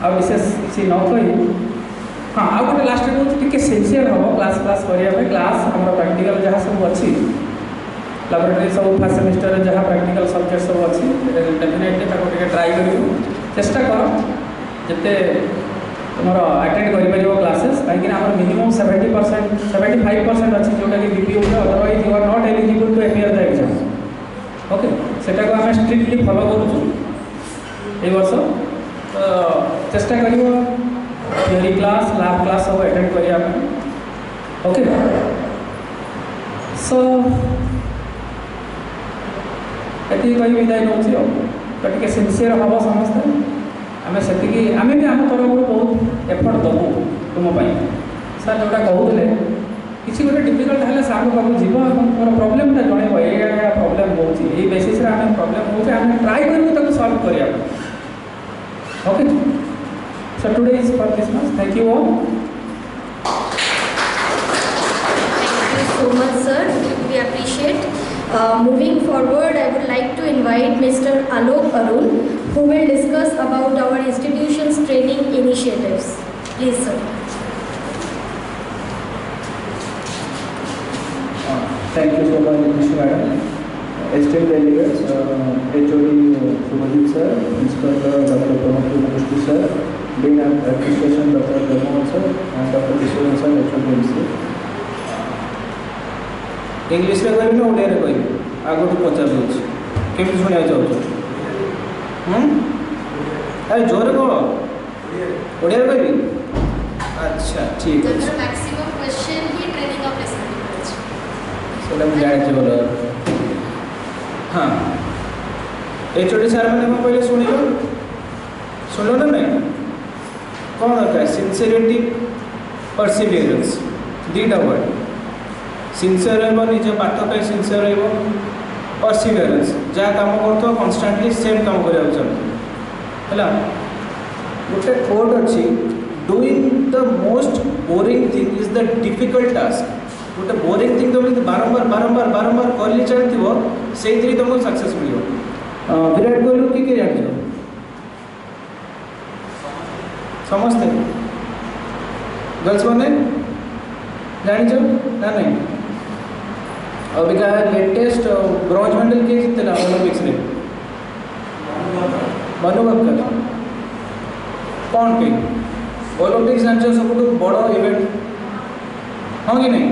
आ विशेष किसी न कही हाँ आउ गोटे लास्ट कहूँ टी सिंसियर हम क्लास करने क्लास आम प्रैक्टिकल जहाँ सब अच्छी लैबोरेटरी सब फर्स्ट सेमिस्टर जहाँ प्रैक्टिकल सब्जेक्ट सब अच्छी डेफिनेटली ट्राई कर चेष्टा कर जिते तुम अटेंड कर क्लासेस कहीं मिनिमम 70% 75% अच्छी जोटा कि BPO otherwise you are not eligible to appear the exam okay सेटा को आम स्ट्रिक्टली फॉलो करूँ ए वर्ष तो चेष्टा कर थियोरी क्लास लैब क्लास सब अटेंड करिया ओके सो एति कहि विदाय नउछि तो टिके सिंसियर हम समस्ते आम से आम भी आम तरफ बहुत एफर्ट दबू तुम सर जोटा कहते किसी गोटे डिफिकल्ट है सार पाक जीव तुम प्रोब्लेम जनइब ये प्रोब्लेम हो बेसिस आम प्रोब्लेम हो ट्राई करूँ सल्व करिया okay so today is for this much thank you all so much, sir. We appreciate. Moving forward, I would like to invite Mr. Alok Arun, who will discuss about our institution's training initiatives. Please, sir. Thank you so much, Mr. Madam. Esteemed delegates, HOD Bhubaneswar sir, Principal Dr. Bhubaneswar sir, Dean of Administration Dr. Bhubaneswar sir, and Dr. Bishwaran sir, HOD English में कह ना ओडिया कह आग पचार दूसरी केमी शुणा चाहूँ अरे जोर कह ओडिया कह अच्छा ठीक है जानी भल हाँ HOD सार मैंने कौन कहले शुणिल ना नहीं कौन दरकार सिंसियरिटी परसिवियरेंस दीटा वर्ड सिंसियर निज पाठ पे सिंसियर परसिवियरेंस जहाँ कम कर कन्स्टांटली सेम कम करने गोटे कोड अच्छी doing the most boring thing is the difficult task गोटे बोरिंग थिंग तुम बारंबार बारंबार बारंबार कर चलती से तुमको सक्सेस मिल विराट कोहली किए जान समस्ते गर्ल्स मैंने जान ना नहीं अबिका लेटेस्ट ब्रॉन्ज मेडल किए जीतला ओलंपिक्स में मनु कौन पे ओलंपिक्स जान सब बड़ इवेंट हाँ कि नहीं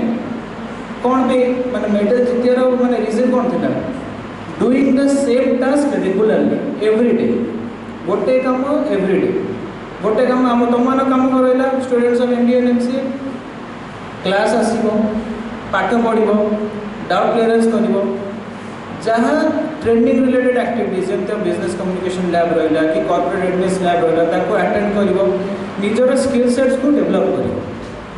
कौन पे माने मेडल जीतार माने रीजन कौन थी doing the same task regularly every day गोटे काम एवरी डे गोटे काम आम तुम मान कम रहा स्टूडेंट्स ऑफ IIMT क्लास आसो पाठ पढ़ो डाउट क्लियरेंस कर जहाँ ट्रेनिंग रिलेटेड एक्टिविटीज जमी बिजनेस कम्युनिकेशन लैब रहा कि कॉर्पोरेट रेडनेस लैब रहा अटेंड कर निजर स्किल सेट्स को डेभलप कर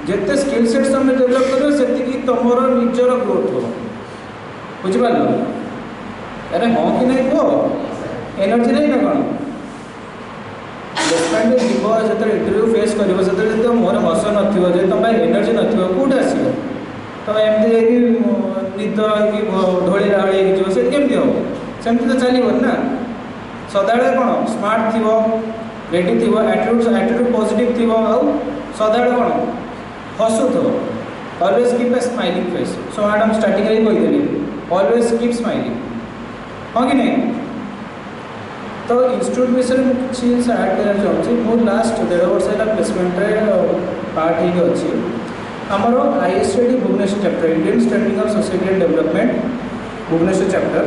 जिते स्किल सेट्स तुम डेभलप कर से तुम निजर ग्रोथ हो बुझिपार अरे हाँ कि नहीं कह एनर्जी नहीं ना कौन प्लेसमेंट जीव जो इंटरव्यू फेस कर मोर हस न तुम एनर्जी नौटे आसो तुम एमती निद ढोली ढाड़ी से केमती हम सेमती तो चलो ना सदाबले कौन स्मार्ट थी रेडी थी एटीट्यूड पॉजिटिव थी सदाबले कौन हसु थो always keep a smiling face so madam starting रे कहीदेली ऑलवेज कीप स्माइलिंग हाँ कि नहीं तो इंस्टीट्यूट विषय में किसी ऐड करना चाहूँगी मो लास्ट 1.5 वर्ष है प्लेसमेंट पार्ट ही अच्छी आमर IIST Bhubaneswar chapter Indian standing of society and development Bhubaneswar chapter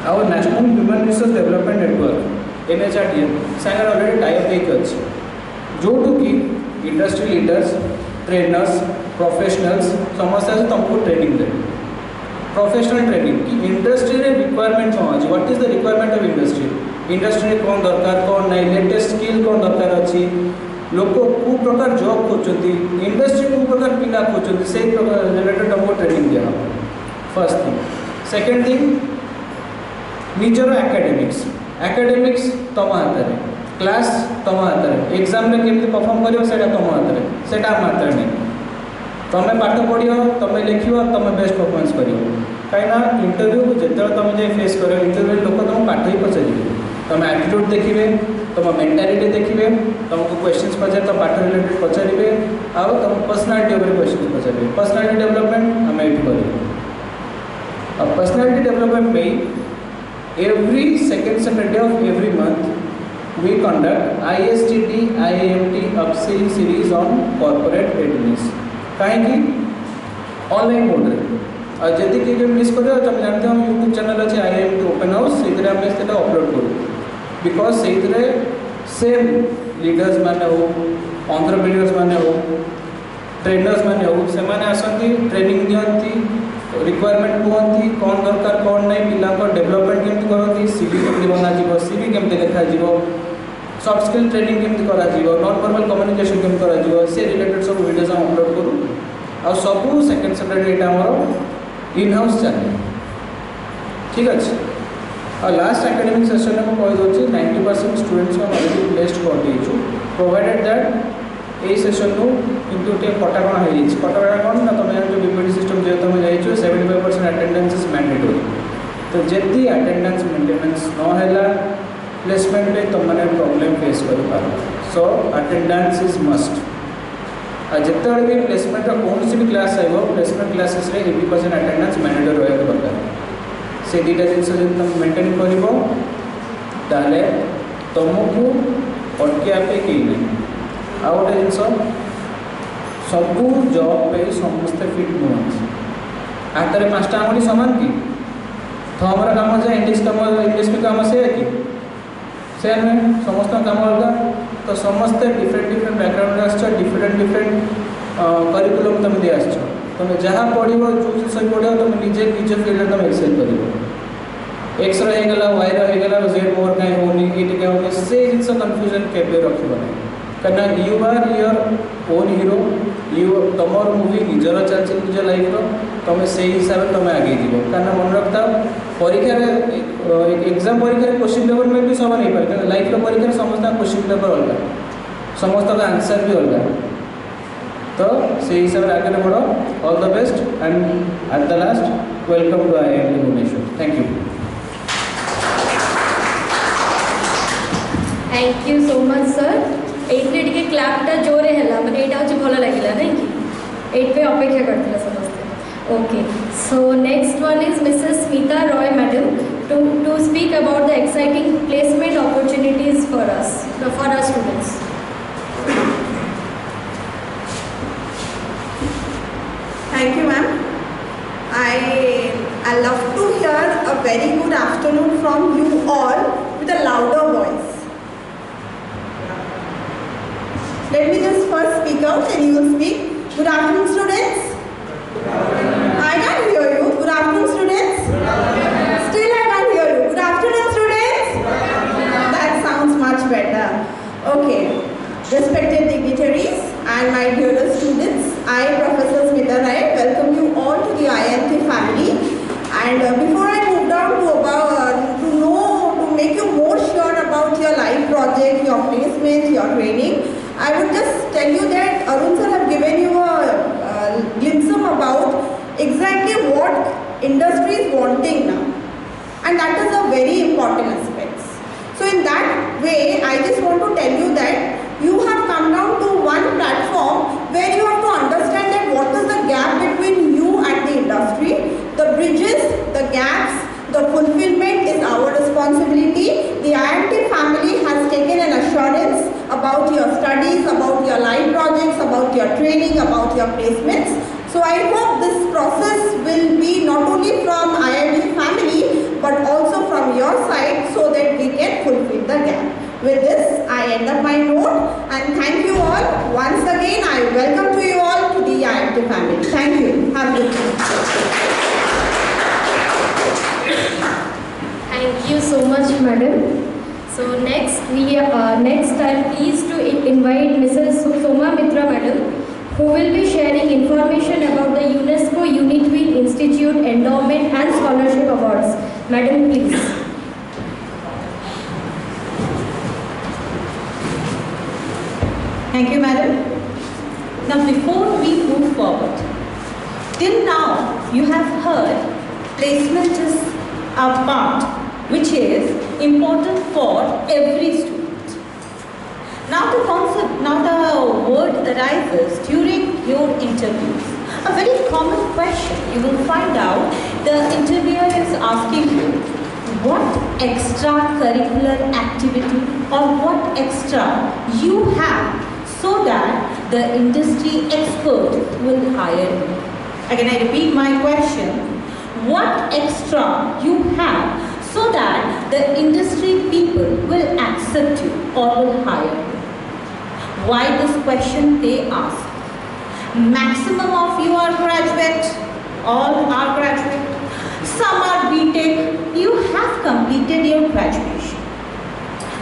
आउ national human resource development network NHRDN Sagar already type होकर अच्छी जो कि इंडस्ट्री लीडर्स ट्रेनर्स प्रोफेशनल्स समस्त तुमको ट्रेनिंग दे प्रोफेशनल ट्रेनिंग कि इंडस्ट्री रे रिक्वायरमेंट कौन अच्छी what is the requirement of industry कौन दरकार कौन नहीं लेटेस्ट स्किल कौन दरकार अच्छी लोक कौ प्रकार जॉब खोजती इंडस्ट्री कौ प्रकार पिला खोजती से रिलेटेड तुमको ट्रेनिंग दिया फर्स्ट थिंग सेकेंड थिंग निजर एकेडमिक्स तुम हाथ में क्लास तुम हाथ में एग्जाम में केमती परफॉर्म कर तुम हाथ में से आम हाथ में नहीं तुम्हें पाठ पढ़ तुम्हें लिख तुम बेस्ट परफॉर्मेंस कर कहीं इंटरव्यू जो तुम जाए फेस कर इंटरव्यू लोक तुम पाठ ही पचारे तुम एटीट्यूड देखिए तुम मेंटालिटी देखिए तुमको क्वेश्चन पचारे तुम पाठ रिलेटेड पचारे आउ तुम पर्सनालीटी उपर क्वेश्चन पचारे पर्सनालीटी डेवलपमेंट आम ये कर पर्सनालीटी डेवलपमेंट में every second Saturday of every month we conduct ISTD IIMT upskilling series on corporate readiness कहीं ऑनलाइन मोड और जदि किए मिस कर तुम जानते हो यूट्यूब चैनल अच्छे IIMT ओपन हाउस से अपलोड करूँ बिकज से सेम लीडर्स माने हो एंटरप्रेन्योर्स माने हो ट्रेनर्स माने हो से माने आसती ट्रेनिंग दिखती रिक्वायरमेंट कहती कौन दरकार कौन नहीं पिला डेवलपमेंट केमती करती CV केमती बना CV केमती देखा सॉफ्ट स्किल ट्रेनिंग केमती करा नॉन वर्बल कम्युनिकेशन केमती करा से रिलेटेड सब वीडियोज हम अपलोड करूँ आ सबू सेकेंड सैटरडे यहाँ आमर इन हाउस चैनल ठीक अच्छे और लास्ट एकेडमिक सेशन में कहीदे 90% स्टूडेंट्स को ऑलरेडी प्लेस्ड कर देचु प्रोवाइडेड दैट यही सेशन को किंतु कटाकणा कटाकणा कौन ना तुम जो BPD सिस्टम जो तुम जाइए 75% अटेंडेंस इज मैंडेटरी तो जदि अटेंडेंस मेंटेनेंस नहला प्लेसमेंट में तुमने प्रॉब्लम फेस कर सो अटेंडेंस इज मस्ट और जिते भी प्लेसमेंट कौन भी क्लास आए प्लेसमेंट क्लासेस 80% अटेंडेंस मैंडेटरी रहा दरकार से दुटा जिनस तुम मेंटेन कर तुमको अटकैया कहीं नहीं आ गए जिनस सबू जॉब पे समस्ते फिट नुहति हाथ में 5टा आंगुठी सामान कि थमर कम जाए इंग्लीश भी कम से कि से नुहे समस्त कम अलग तो समस्ते डिफरेंट बैकग्राउंड आस डिफरेंट करिकुलम तुम दे आस तुम जहाँ पढ़ जो जिस पढ़ तुम निजे निज फील्ड तुम एक्सेल कर एक्स रहीगला वाई रहीगला जेड मोर कहीं होनी ये होनी से जिनस कन्फ्यूजन केवे रखना कहीं you are your own hero you तुम मूवी निजर चलती निज लाइफ तुम से हिसाब से तुम आगे जीव कहीं मन रखता परीक्षा एग्जाम परीक्षा क्वेश्चन पेपर में भी समान हो पारे लाइफ परीक्षा समस्त क्वेश्चन पेपर अलग समस्त का आंसर भी अलग तो से हिसाब से आगे बढ़ो all the best and at the last welcome to IIMT Bhubaneswar thank you thank you so much sir ये क्लापटा जोरे है मैंने यहाँ हूँ भल लगे नहीं कि ये अपेक्षा करते समस्ते okay so next one is Mrs Smita Roy madam to speak about the exciting placement opportunities for our students Thank you, ma'am. I love to hear a very good afternoon from you all with a louder voice. Let me just first speak out and you will speak. Good afternoon, students. I can't hear you. Good afternoon, students. Still I can't hear you. Good afternoon, students. That sounds much better. Okay. Respected dignitaries and my dearest students, I, Professor Smita Rai, welcome you all to the IIMT family. And before I move down to make you more sure about your life project, your placement, your training, I would just tell you that Arun sir have given you a glimpse about exactly what industry is wanting now, and that is a very important aspect. So in that way, I just want to tell you that you have come down to one platform where you have to understand that what is the gap between you and the industry. The bridges, the gaps, the fulfillment is our responsibility. The IIMT family has taken an assurance about your studies, about your life projects, about your training, about your placements. So I hope this process will be not only from IIMT family but also from your side so that we can fulfill the gap. With this, I end up my note and thank you all. Once again, I welcome to you all to the IIMT family. Thank you. Have a good day. Thank you so much, madam. So next I'm pleased to invite Mrs. Soma Mitra madam, who will be sharing information about the UNESCO Unitwin Institute Endowment and Scholarship Awards. Madam, please. Thank you, madam. Now, before we move forward, till now you have heard placement is a part which is important for every student. Now the word arises during your interviews. A very common question you will find out, the interviewer is asking you what extracurricular activity or what extra you have so that the industry expert will hire you. Again, I repeat my question. What extra you have so that the industry people will accept you or will hire you? Why this question they ask? Maximum of you are graduate, all are graduate, some are BTech, you have completed your graduation.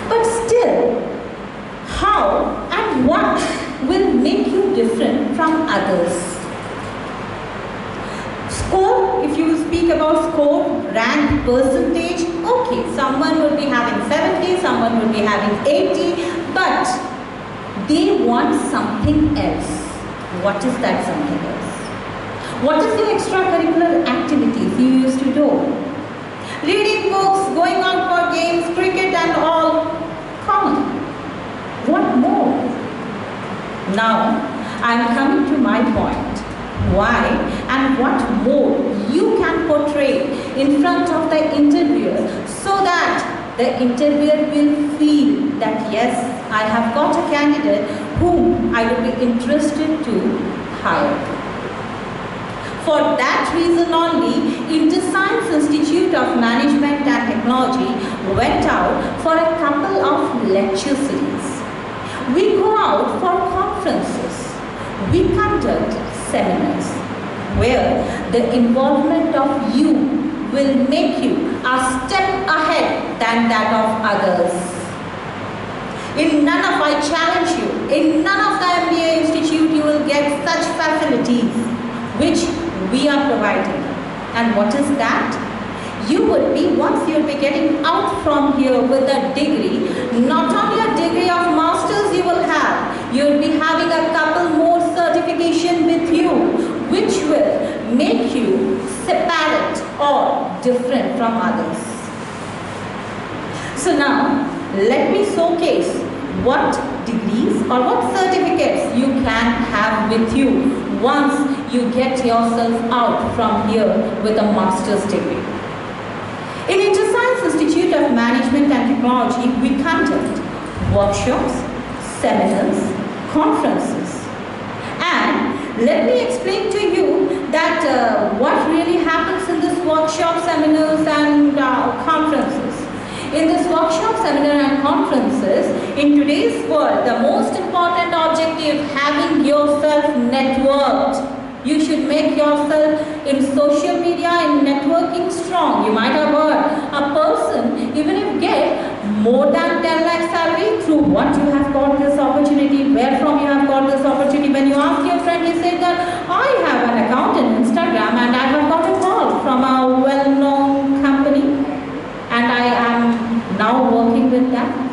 But still, how and what will make you different from others? Score, if you speak about score, rank, percentage, okay, someone will be having 70, someone will be having 80, but they want something else. What is that something else? What is the extracurricular activities you used to do? Reading books, going out for games, cricket and all, common. What more? Now, I am coming to my point. Why and what more you can portray in front of the interviewer so that the interviewer will feel that yes, I have got a candidate whom I will be interested to hire. For that reason only, IIMT Institute of Management and Technology went out for a couple of lecture series. We go out for conferences. We conduct seminars where the involvement of you will make you a step ahead than that of others. In none of, I challenge you, in none of the MBA institute you will get such facilities which we are providing. And what is that? You would be, once you will be getting out from here with a degree, not only a degree of masters you will have, you will be having a couple more certification with you, which will make you separate or different from others. So now, let me showcase what degrees or what certificates you can have with you once you get yourself out from here with a master's degree. In IIMT Institute of Management and Technology, we conduct workshops, seminars, conferences. And let me explain to you that what really happens in this workshop, seminars and conferences. In this workshop, seminar and conferences, in today's world, the most important objective having yourself networked. You should make yourself in social media and networking strong. You might have heard a person, even if get more than 10 lakh salary, through what you have got this opportunity, where from you have got this opportunity. When you ask your friend, he said that I have an account in Instagram and I have got a call from a well-known company and I am now working with them.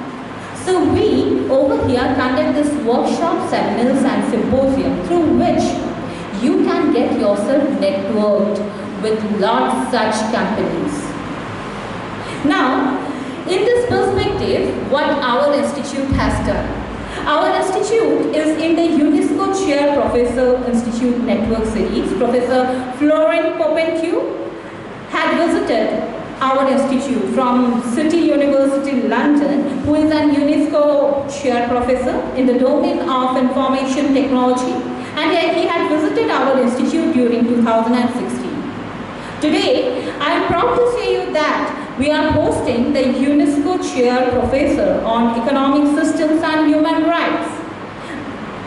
So we over here conduct this workshop, seminars and symposium through which you can get yourself networked with lots such companies. Now, In this perspective, what our institute has done. Our institute is in the UNESCO Chair Professor Institute Network Series. Professor Florent Poppendieu had visited our institute from City University London, who is an UNESCO Chair Professor in the domain of information technology, and he had visited our institute during 2016. Today, I am proud to say you that we are hosting the UNESCO Chair Professor on Economic Systems and Human Rights.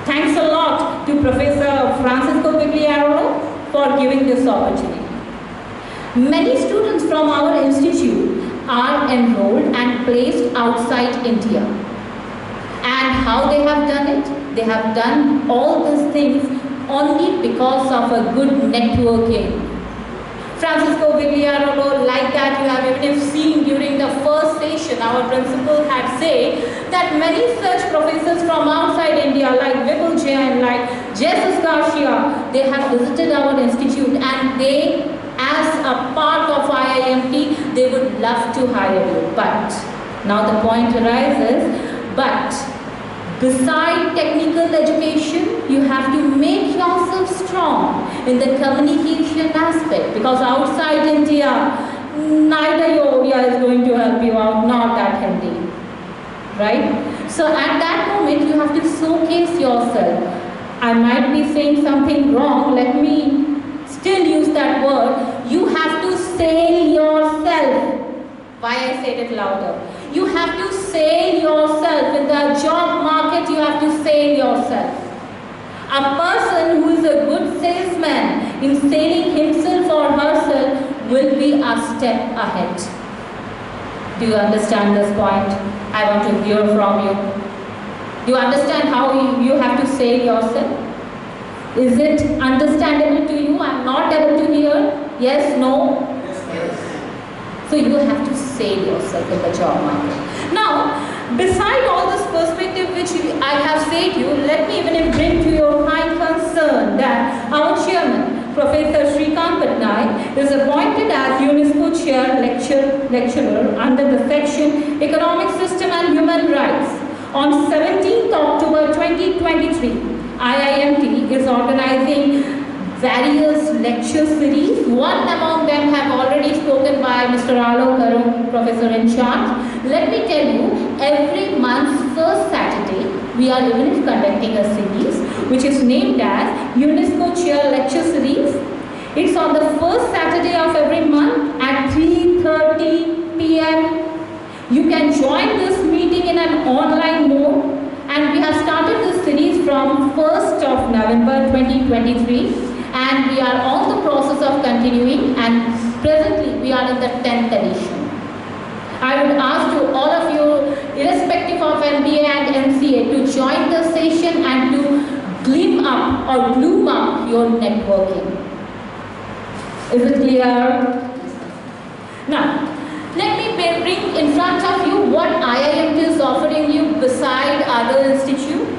Thanks a lot to Professor Francisco Vigliarolo for giving this opportunity. Many students from our institute are enrolled and placed outside India. And how they have done it? They have done all these things only because of a good networking. Francisco Vigliarolo, like that you have even seen during the first session, our principal had said that many such professors from outside India, like Vipul Jain, like Jesus Garcia, they have visited our institute, and they, as a part of IIMT, they would love to hire you. But now the point arises, but beside technical education, you have to make yourself strong in the communication aspect, because outside India, neither your Odia is going to help you out, nor that Hindi, right? So at that moment, you have to showcase yourself. I might be saying something wrong, let me still use that word. You have to sell yourself. Why I said it louder? You have to sell yourself. In the job market, you have to sell yourself. A person who is a good salesman in selling himself or herself will be a step ahead. Do you understand this point? I want to hear from you. Do you understand how you have to sell yourself? Is it understandable to you? I'm not able to hear. Yes, no? Yes. So you have to sell yourself in the job market. Now, beside all this perspective which I have said to you, let me even bring to your high concern that our chairman, Professor Shrikant Patnaik, is appointed as UNESCO Chair Lecturer under the section Economic System and Human Rights. On 17th October 2023, IIMT is organizing various lecture series. One among them have already spoken by Mr. Alok Arun, Professor in charge. Let me tell you, every month's first Saturday, we are even conducting a series which is named as UNESCO Chair Lecture Series. It's on the first Saturday of every month at 3:30 p.m. You can join this meeting in an online mode, and we have started this series from 1st of November 2023. And we are on the process of continuing, and presently we are in the 10th edition. I would ask to all of you, irrespective of MBA and MCA, to join the session and to gleam up or bloom up your networking. Is it clear? Now, let me bring in front of you what IIMT is offering you beside other institutes.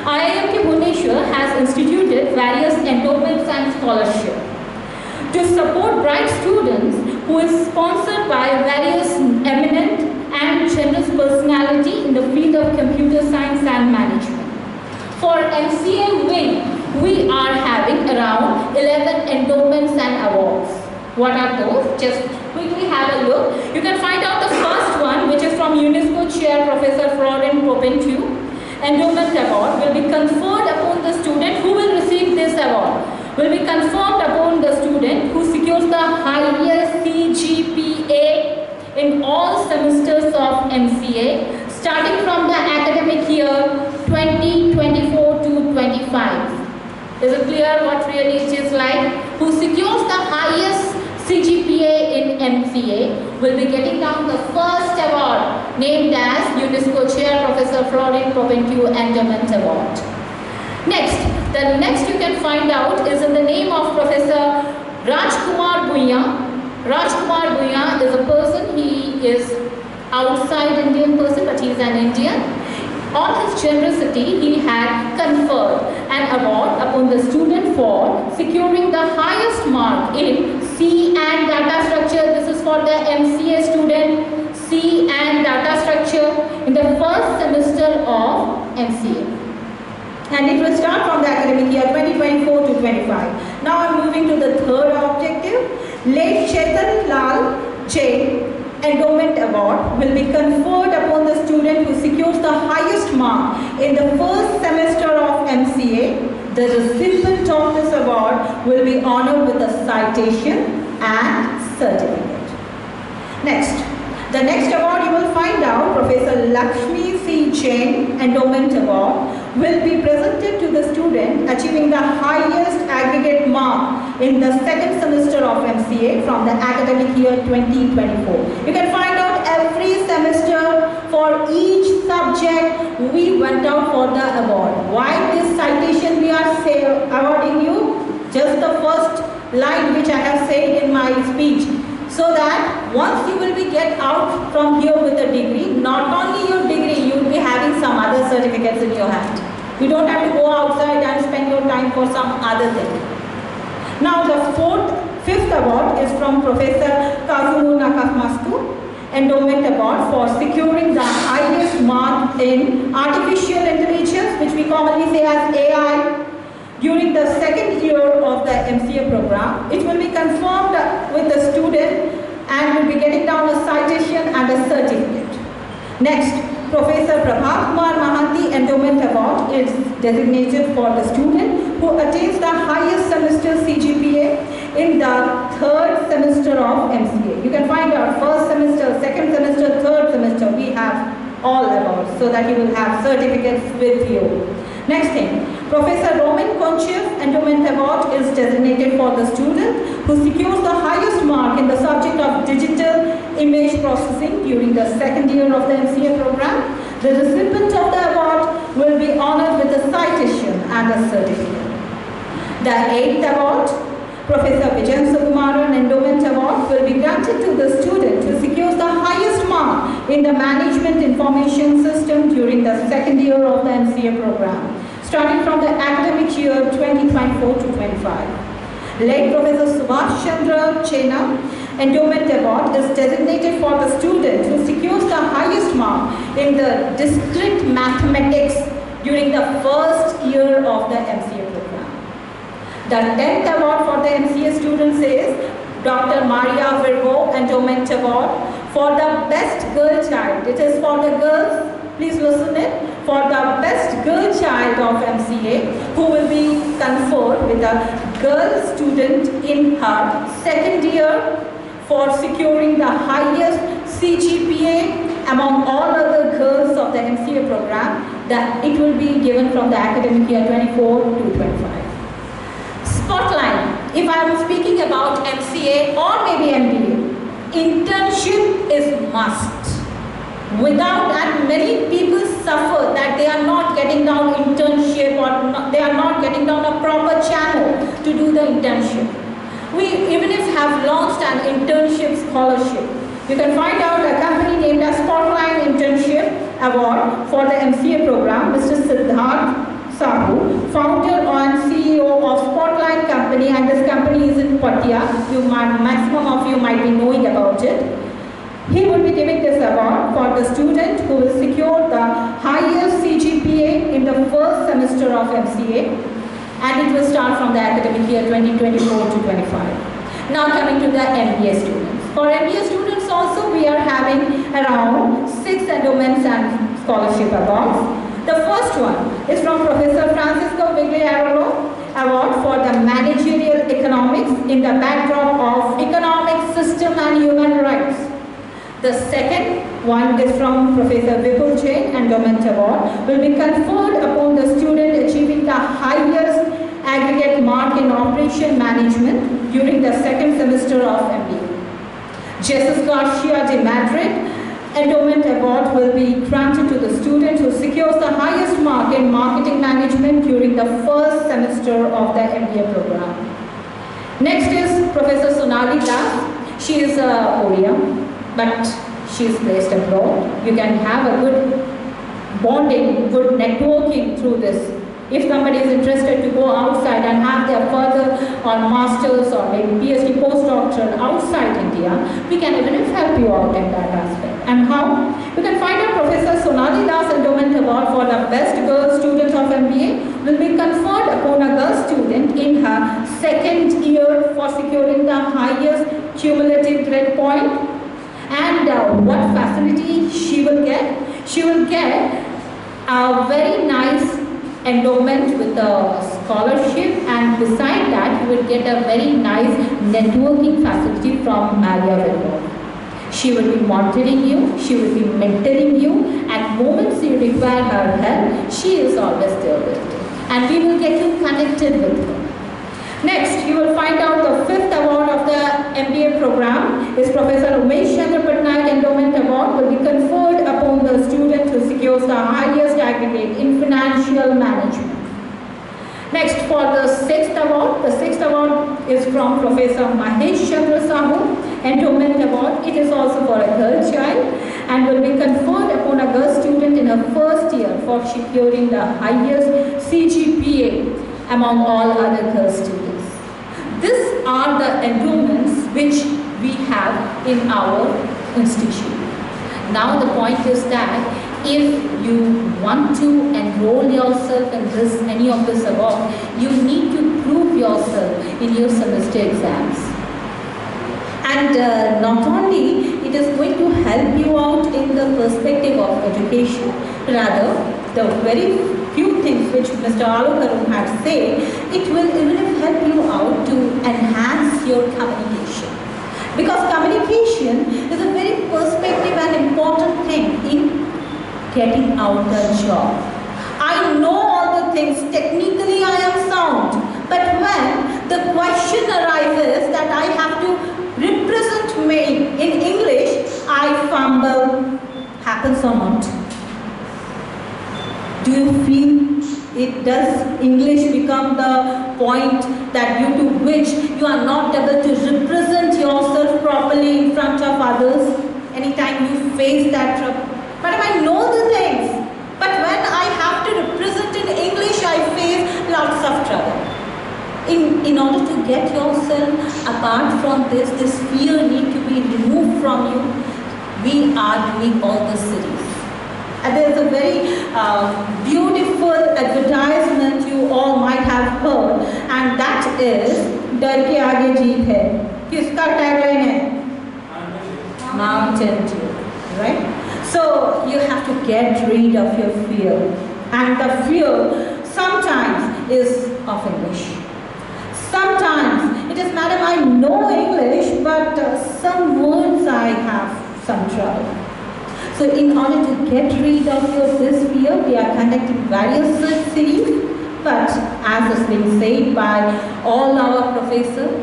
IIMT Bhubaneswar has instituted various endowments and scholarships to support bright students, who is sponsored by various eminent and generous personality in the field of computer science and management. For MCA wing, we are having around 11 endowments and awards. What are those? Just quickly have a look. You can find out the first one, which is from UNESCO Chair Professor Florent Poppendieu. Endowment award will be conferred upon the student who will receive this award. Will be conferred upon the student who secures the highest CGPA in all semesters of MCA, starting from the academic year 2024 to 25. Is it clear what really it is like? Who secures the highest CGPA in MCA will be getting down the first award, named as UNESCO Chair Professor Florent Poppendieu Endowment Award. The next you can find out is in the name of Professor Rajkumar Bhuiyan. Rajkumar Bhuiyan is a person, he is outside Indian person, but he is an Indian. On his generosity, he had conferred an award upon the student for securing the highest mark in C and data structure. This is for the MCA student. C and data structure in the first semester of MCA. And it will start from the academic year 2024 to 25. Now I'm moving to the third objective. Late Chetan Lal J Endowment Award will be conferred upon the student who secures the highest mark in the first semester of MCA. The recipient of this award will be honored with a citation and certificate. Next, the next award you will find out, Professor Lakshmi C. Jain Endowment Award, will be presented to the student achieving the highest aggregate mark in the second semester of MCA from the academic year 2024. You can find out every semester for each subject we went out for the award. Why this citation we are awarding you? Just the first line which I have said in my speech. So that once you will be get out from here with a degree, not only your degree, you will be having some other certificates in your hand. You don't have to go outside and spend your time for some other thing. Now the fifth award is from Professor Kazumu Nakamasu Endowment Award for securing the highest mark in artificial intelligence, which we commonly say as AI, during the second year of the MCA program. It will be confirmed with the student and will be getting down a citation and a certificate. Next, Professor Prabhat Kumar Mahanti Endowment Award is designated for the student who attains the highest semester CGPA in the third semester of MCA. You can find out first semester, second semester, third semester. We have all awards so that you will have certificates with you. Next thing, Professor Roman Conchev Endowment Award is designated for the student who secures the highest mark in the subject of digital image processing during the second year of the MCA program. The recipient of the award will be honored with a citation and a certificate. The eighth award, Professor Vijayan Sukumaran Endowment Award, will be granted to the student who secures the highest mark in the Management Information System during the second year of the MCA program, starting from the academic year 2024 to 25. Late Professor Subhash Chandra Chena Endowment Award is designated for the student who secures the highest mark in the discrete mathematics during the first year of the MCA program. The 10th award for the MCA students is Dr. Maria Virgo Endowment Award for the best girl child. It is for the girls. Please listen it. For the best girl child of MCA, who will be conferred with a girl student in her second year for securing the highest CGPA among all other girls of the MCA program. That it will be given from the academic year 24 to 25. Spotlight. If I am speaking about MCA or maybe MBA, internship is must. Without that, many people suffer that they are not getting down internship or they are not getting down a proper channel to do the internship. We even if have launched an internship scholarship. You can find out a company named as Spotlight Internship Award for the MCA program. Mr. Siddharth Sahu, founder and CEO of Spotlight Company, and this company is in Patia. Maximum of you might be knowing about it. He will be giving this award for the student who will secure the highest CGPA in the first semester of MCA, and it will start from the academic year 2024 to 25. Now coming to the MBA students. For MBA students also we are having around 6 endowments and scholarship awards. The first one is from Professor Francisco Vigliarolo Award for the Managerial Economics in the backdrop of economic system and human rights. The second one is from Professor Vipul Jain Endowment Award, will be conferred upon the student achieving the highest aggregate mark in operation management during the second semester of MBA. Jesus Garcia de Madrid Endowment Award will be granted to the student who secures the highest mark in marketing management during the first semester of the MBA program. Next is Professor Sonali Das. She is a Korea, but she is placed abroad. You can have a good bonding, good networking through this if somebody is interested to go outside and have their further or masters or maybe PhD postdoctoral outside India, we can even help you out in that aspect. And how? You can find out Professor Sonali Das Endowment Award for the best girl student of MBA will be conferred upon a girl student in her second year for securing the highest cumulative grade point. And what facility she will get? She will get a very nice endowment with a scholarship, and beside that you will get a very nice networking facility from Maria Velmo. She will be monitoring you, she will be mentoring you, and moments you require her help, she is always there with you. And we will get you connected with her. Next, you will find out the 5th award of the MBA program is Professor Umesh Chandra Patnaik Endowment Award will be conferred upon the student who secures the highest aggregate in financial management. Next, for the 6th award is from Professor Mahesh Chandra Sahu Endowment Award. It is also for a girl child and will be conferred upon a girl student in her first year for securing the highest CGPA among all other girl students. These are the endowments which we have in our institute. Now the point is that if you want to enroll yourself in any of this award, you need to prove yourself in your semester exams. And not only it is going to help you out in the perspective of education, rather the very few things which Mr. Alukarum had said, it will even help you out to enhance your communication. Because communication is a very perspective and important thing in getting out the job. I know all the things, technically I am sound, but when the question arises that I have to represent me in English, I fumble. Happens or not? Do you feel does English become the point that due to which you are not able to represent yourself properly in front of others? Anytime you face that trouble. But I know the things. But when I have to represent in English, I face lots of trouble. In order to get yourself apart from this fear need to be removed from you, we are doing all the series. And there is a very beautiful advertisement you all might have heard, and that is "Dar ke aage jeet hai." Kiska tagline hai? Mountain Dew, right? So you have to get rid of your fear, and the fear sometimes is of English. Sometimes it is, madam, I know English, but some words I have some trouble. So in order to get rid of this fear, we are conducting various search series. But as has been said by all our professors,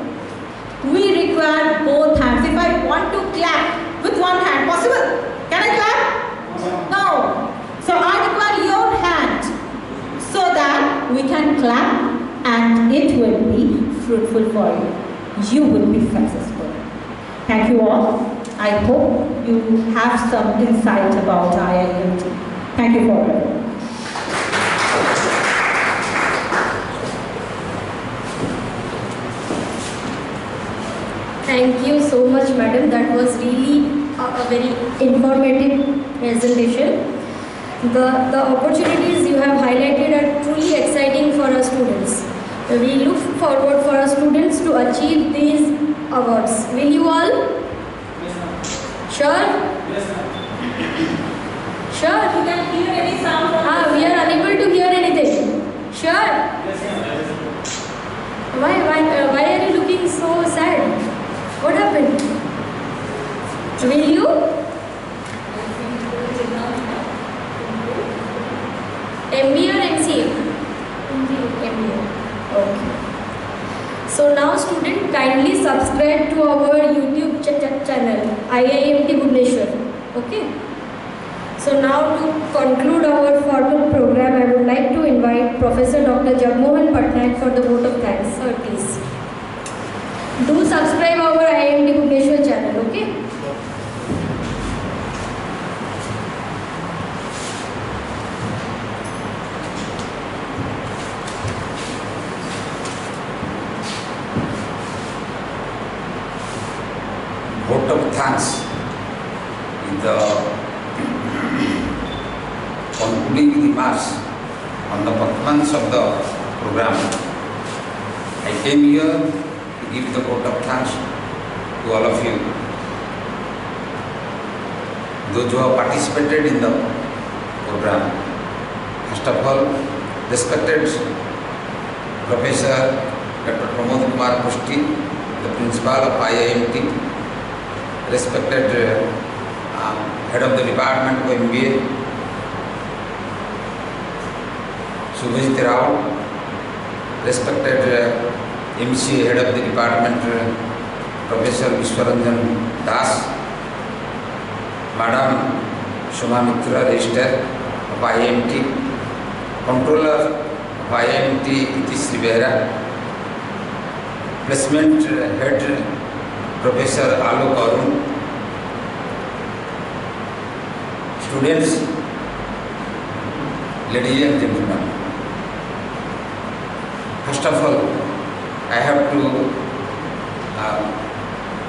we require both hands. If I want to clap with one hand, possible? Can I clap? No. So I require your hand so that we can clap and it will be fruitful for you. You will be successful. Thank you all. I hope you have some insight about IIMT. Thank you for it. Thank you so much, madam. That was really a very informative presentation. The opportunities you have highlighted are truly exciting for our students. We look forward for our students to achieve these awards. Will you all? Sure? Yes, ma'am. Sure? You can hear any sound from We are unable to hear anything. Sure? Yes, ma'am. Why are you looking so sad? What happened? Will you? MBA or MCA? MBA. Okay. So now student, kindly subscribe to our YouTube channel IIMT Bhubaneswar. Okay. So now to conclude our formal program, I would like to invite Professor Dr. Jagmohan Patnaik for the vote of thanks. Sir, please. Do subscribe our IIMT Bhubaneswar channel. Okay. thanks in the concluding remarks on the performance of the program. I came here to give the vote of thanks to all of you, those who have participated in the program. First of all, respected Professor Dr. Pramod Kumar Pushti, the Principal of IIMT, respected Head of the Department of MBA, Subhajit Rao, respected MCA Head of the Department, Professor Vishwaranjan Das, Madam Shoma Mitra, Registrar of IIMT, Controller of IIMT Iti Behera, Placement Head Professor Alok Arun, students, ladies and gentlemen. First of all, I have to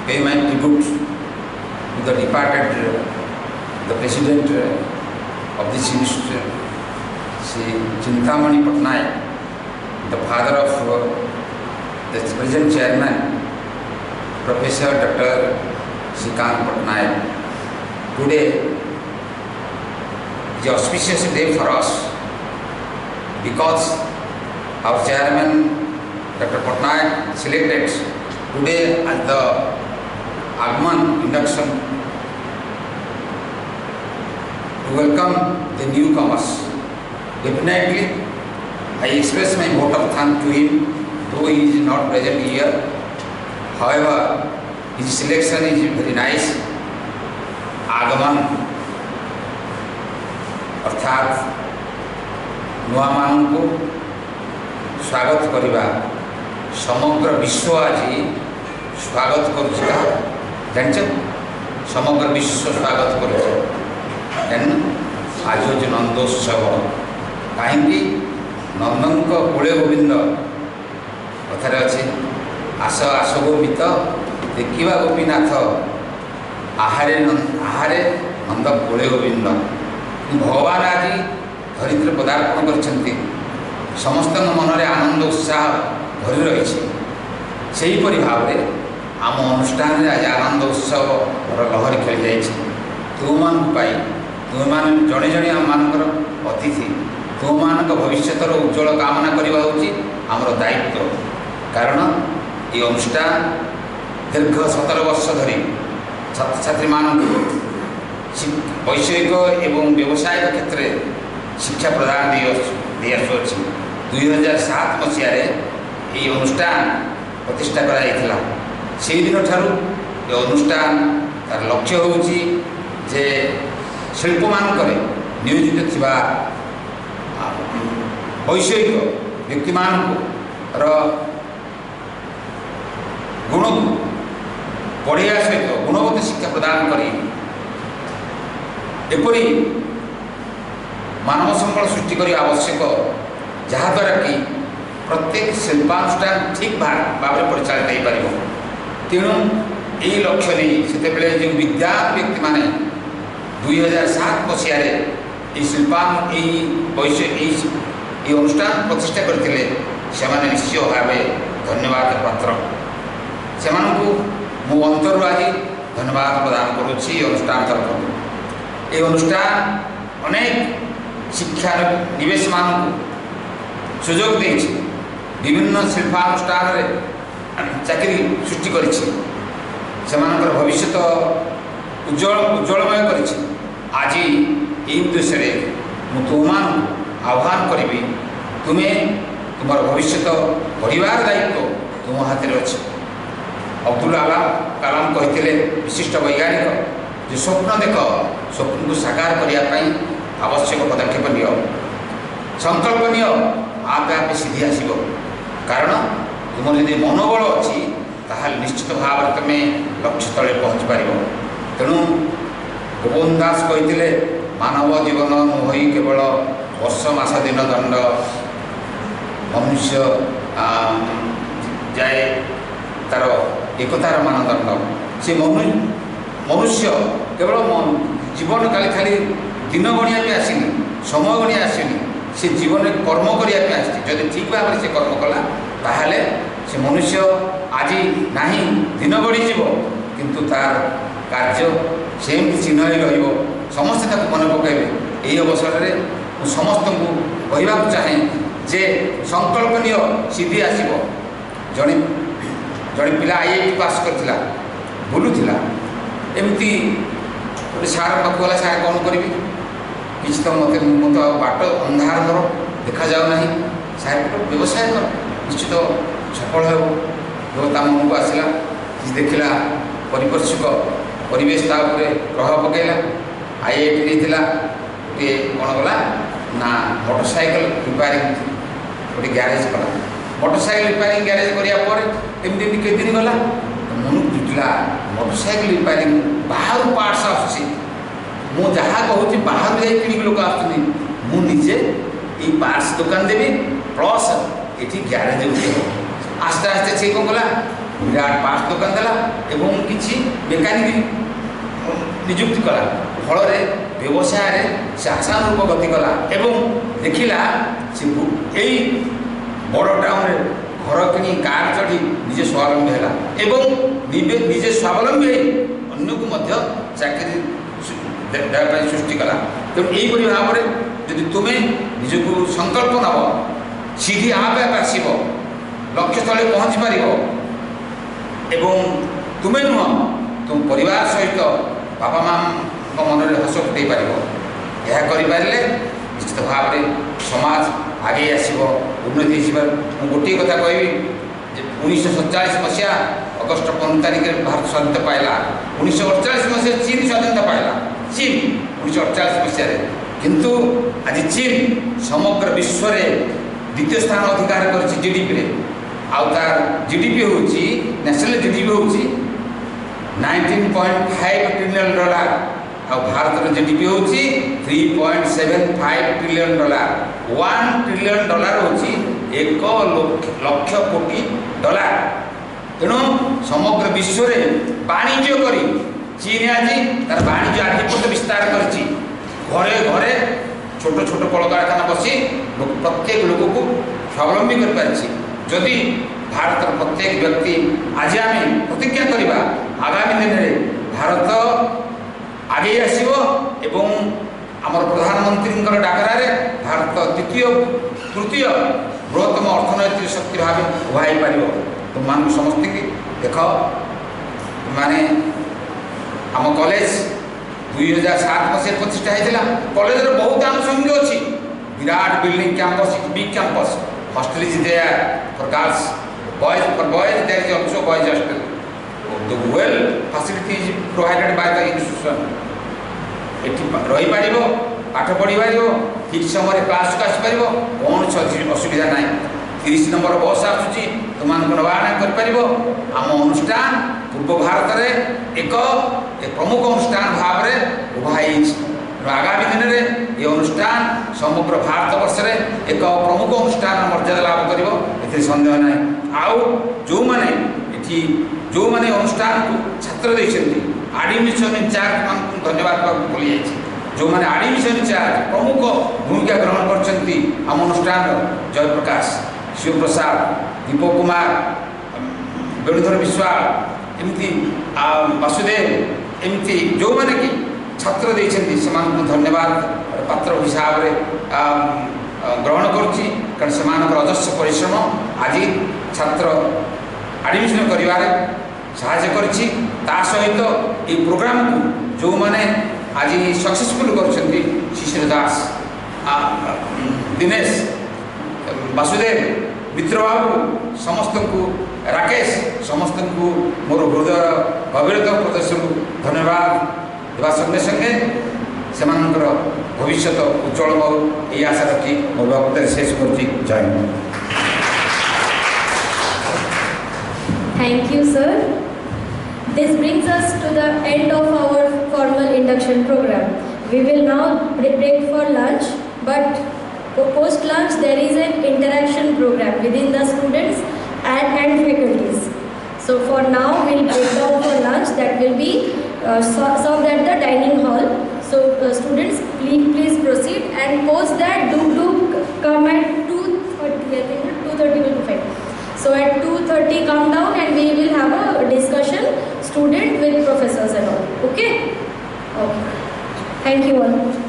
pay my tribute to the departed, the President of this institution, Sri Chintamani Patnaik, the father of the present chairman, Professor Dr. Srikant Patnaik. Today is an auspicious day for us because our chairman, Dr. Patnaik, selected today as the Agman induction to welcome the newcomers. Definitely, I express my vote of thanks to him, though he is not present here. However, his selection is very nice. Agaman, अर्थात नुआ मान को स्वागत करिबा समग्र विश्व आज स्वागत करुछा जानछ समग्र विश्व स्वागत करुछा आज जो नंदोत्सव कहीं नंदन कूले गोविंद कथार अच्छे आस आस गोमित देखा गोपीनाथ आहारे आहारे नंद कूले गोविंद भगवान आज धरित्र पदार्पण कर समस्त मन में आनंद उत्साह भरी रही भाव में आम अनुष्ठान में आज आनंद उत्सव लहरी खेली जाए तुम मानी तुम मान जड़े जड़े आम मान अतिथि तुम मान भविष्य उज्ज्वल कामना करवा आमर दायित्व कारण ये अनुष्ठान दीर्घ 17 वर्ष धरी छात्र छात्री मानक वैषयिक एवं व्यावसायिक क्षेत्र में शिक्षा प्रदान दी आसुच्छी 2007 मसीह ये अनुष्ठान प्रतिष्ठा करा से दिन ठारू ये अनुष्ठान तार लक्ष्य होउची जे शिल्प मानक नियोजित थिबा वैषयिक व्यक्ति मानक गुण बढ़िया सहित गुणवत्ता शिक्षा प्रदान करी एपरी मानव संबल सृष्टि करी आवश्यक जहाद्वारा कि प्रत्येक शिल्पानुष्ठान ठीक भाव में परिचालित हो पार तेणु यही लक्ष्य नहीं से जो विद्वान व्यक्ति माने 2007 मसीह शिल्पान अनुष्ठान प्रतिष्ठा करते निश्चय भाव धन्यवाद पात्र से मो अंतर आज धन्यवाद प्रदान करुच्ची अनुष्ठान तरफ ये अनुष्ठान अनेक शिक्षा निवेश मान सुजोग दे विभिन्न शिल्पानुष्ठान चाकरी सृष्टि कर भविष्य उज्ज्वलमय कर आज ये उद्देश्य तुम आह्वान करी तुम्हें तुम भविष्य बढ़िबार दायित्व तुम हाथ में अच्छे अब्दुल कलाम कहते विशिष्ट वैज्ञानिक जो स्वप्न देख स्वप्न को साकार करने आवश्यक पदक्षेप नि संकल्प नि आपे आपे सीधी आसब कारण तुम यदि मनोबल अच्छी ताहले निश्चित भाव में तुम लक्ष्य तले पहुँच पार तेणु गोपन दास कहते मानव जीवन नुहई केवल वर्ष मास दिन दंड मनुष्य जाए तार एकतार मानदंड से मनुष्य केवल जीवन खाली दिन गणिया आसनी समय गणिया आसनी से जीवन में कर्म करने जदि ठीक भाव में से कर्म कला ताहले से मनुष्य आज ना दिन गढ़ीज किंतु तार कार्य सेमती चिन्ह रही समस्ते मन पकड़े यही अवसर में समस्त को कहवा चाहे जे संकल्पनीय सिद्धि आसो जड़े जड़े पिला IIT पास करथिला बुलूला एमती गोटे सार पाक गला सार कौन करी कि तो मत बाट अंधार मोर देखा जाऊ ना सार व्यवसाय कर निश्चित सफल हो मन को आसला देखला परिपर्शक परिवेश प्रभाव पकईला IIT नहीं गोटे कौन गला ना मोटरसाइकेल रिपेयरिंग गोटे ग्यारेज कला मोटरसाइकेल रिपेयरिंग ग्यारेज करने के दिन गला मन जुटला मोटरसाइकेल रिपेयरिंग बाहर पार्ट्स आसुची मु जहाँ कहूँ बाहर जाए कि लोक आजे ये पार्ट्स दुकान देवी प्लस ये ग्यारेज उठे आस्ते आस्ते से कौन कला विराट पार्ट्स दुकान देला एवं किसी मेकानिक नियुक्ति कला फल व्यवसाय से आशानुरूप गति कला एवं देखला यही बड़ टाउन घर कि कार चढ़ी निजे स्वावलम्बी है निजे स्वावलम्बी अन्य को चाकरी देवाई सृष्टि कला तेणु यहीपरि भाव में जदि तुम्हें निजक संकल्प नब सीढ़ी आप आसब लक्ष्य स्थल पहुँची पार एवं तुम्हें नुह तुम परिवार सहित बापा माँ मन में हस फुटे पार यह करें निश्चित भाव में समाज आगे आसो उन्नति मुझे गोटे कथा कहबी 1947 मसीहा अगस्ट 15 तारिख में भारत स्वाधीनता पाइला 1948 मसीहा चीन स्वाधीनता पाइला चीन 1948 मसीह किंतु आज चीन समग्र विश्व में द्वितीय स्थान अधिकार कर जीडीपी रे आउ तार जीडीपी हूँ नेशनल जीडीपी हूँ $19.5 ट्रिलियन आ भारत जीडीपी हूँ $3.75 ट्रिलियन $1 ट्रिलियन हूँ 1 लक्ष कोटी डॉलर तेणु समग्र विश्व में वाणिज्य कर चीन आज तार वाणिज्य आधिपत्य विस्तार कर घरे घरे छोट छोट कल कारखाना बसी प्रत्येक लोक को स्वावलम्बी करी भारत प्रत्येक व्यक्ति आज आम प्रतिज्ञा करवा आगामी दिन में भारत आगे आसो एवं आमर प्रधानमंत्री डाकरा भारत तृतीय बृहत्तम अर्थनैतिक शक्ति भाव उभाई पार तुम मान समस्त देख माने आम कॉलेज 2007 मसीह प्रतिष्ठा होता कॉलेज बहुत आनुषंगिक अच्छी विराट building campus big campus hostel is there for girls boys there is also boys hostel the well facility is provided by the institution एटी रही पारिबो पाठ पढ़ी पारिबो ठीक समय क्लास को आसी पारिबो कौन असुविधा ना 30 नंबर बस आसुची तुम नवाना कर आम अनुष्ठान पूर्व भारत में एक प्रमुख अनुष्ठान भाव में उभाई आगामी दिन में ये अनुष्ठान समग्र भारत वर्ष में एक प्रमुख अनुष्ठान मर्यादा लाभ कर सन्देह ना आउ जो मैंने जो मैंने अनुष्ठान को छात्र देते एडमिशन इंचार्ज मान धन्यवाद भूल जाइए जो मैंने एडमिशन इंचार्ज प्रमुख भूमिका ग्रहण कर आम अनुष्ठान जयप्रकाश शिव प्रसाद दीपक कुमार वेणुधर विश्वाल एमती वासुदेव एमती जो मैंने कि छात्र देते से धन्यवाद पात्र हिसाब से ग्रहण करुच्ची कारण से अजस्र परिश्रम आज छात्र एडमिशन कर सहित ये प्रोग्राम को जो मैंने आज सक्सेसफुल कर शिशिर दास दिनेश वासुदेव मित्र बाबू समस्त को राकेश समस्त को मोर हृदय गभीरता प्रदर्शन धन्यवाद देवा संगे संगे से भविष्य उज्जवल हो ये आशा रखी मोर वक्तव्य शेष कर जय Hind. Thank you, sir. This brings us to the end of our formal induction program. We will now break for lunch, but post lunch there is an interaction program within the students and faculties. So for now we'll break down for lunch. That will be served at the dining hall. So students, please proceed, and post that do come at 2:30. I think 2:30 will be fine. So at 2:30 come down and we will have a discussion, student with professors and all. Okay? Okay. Thank you all.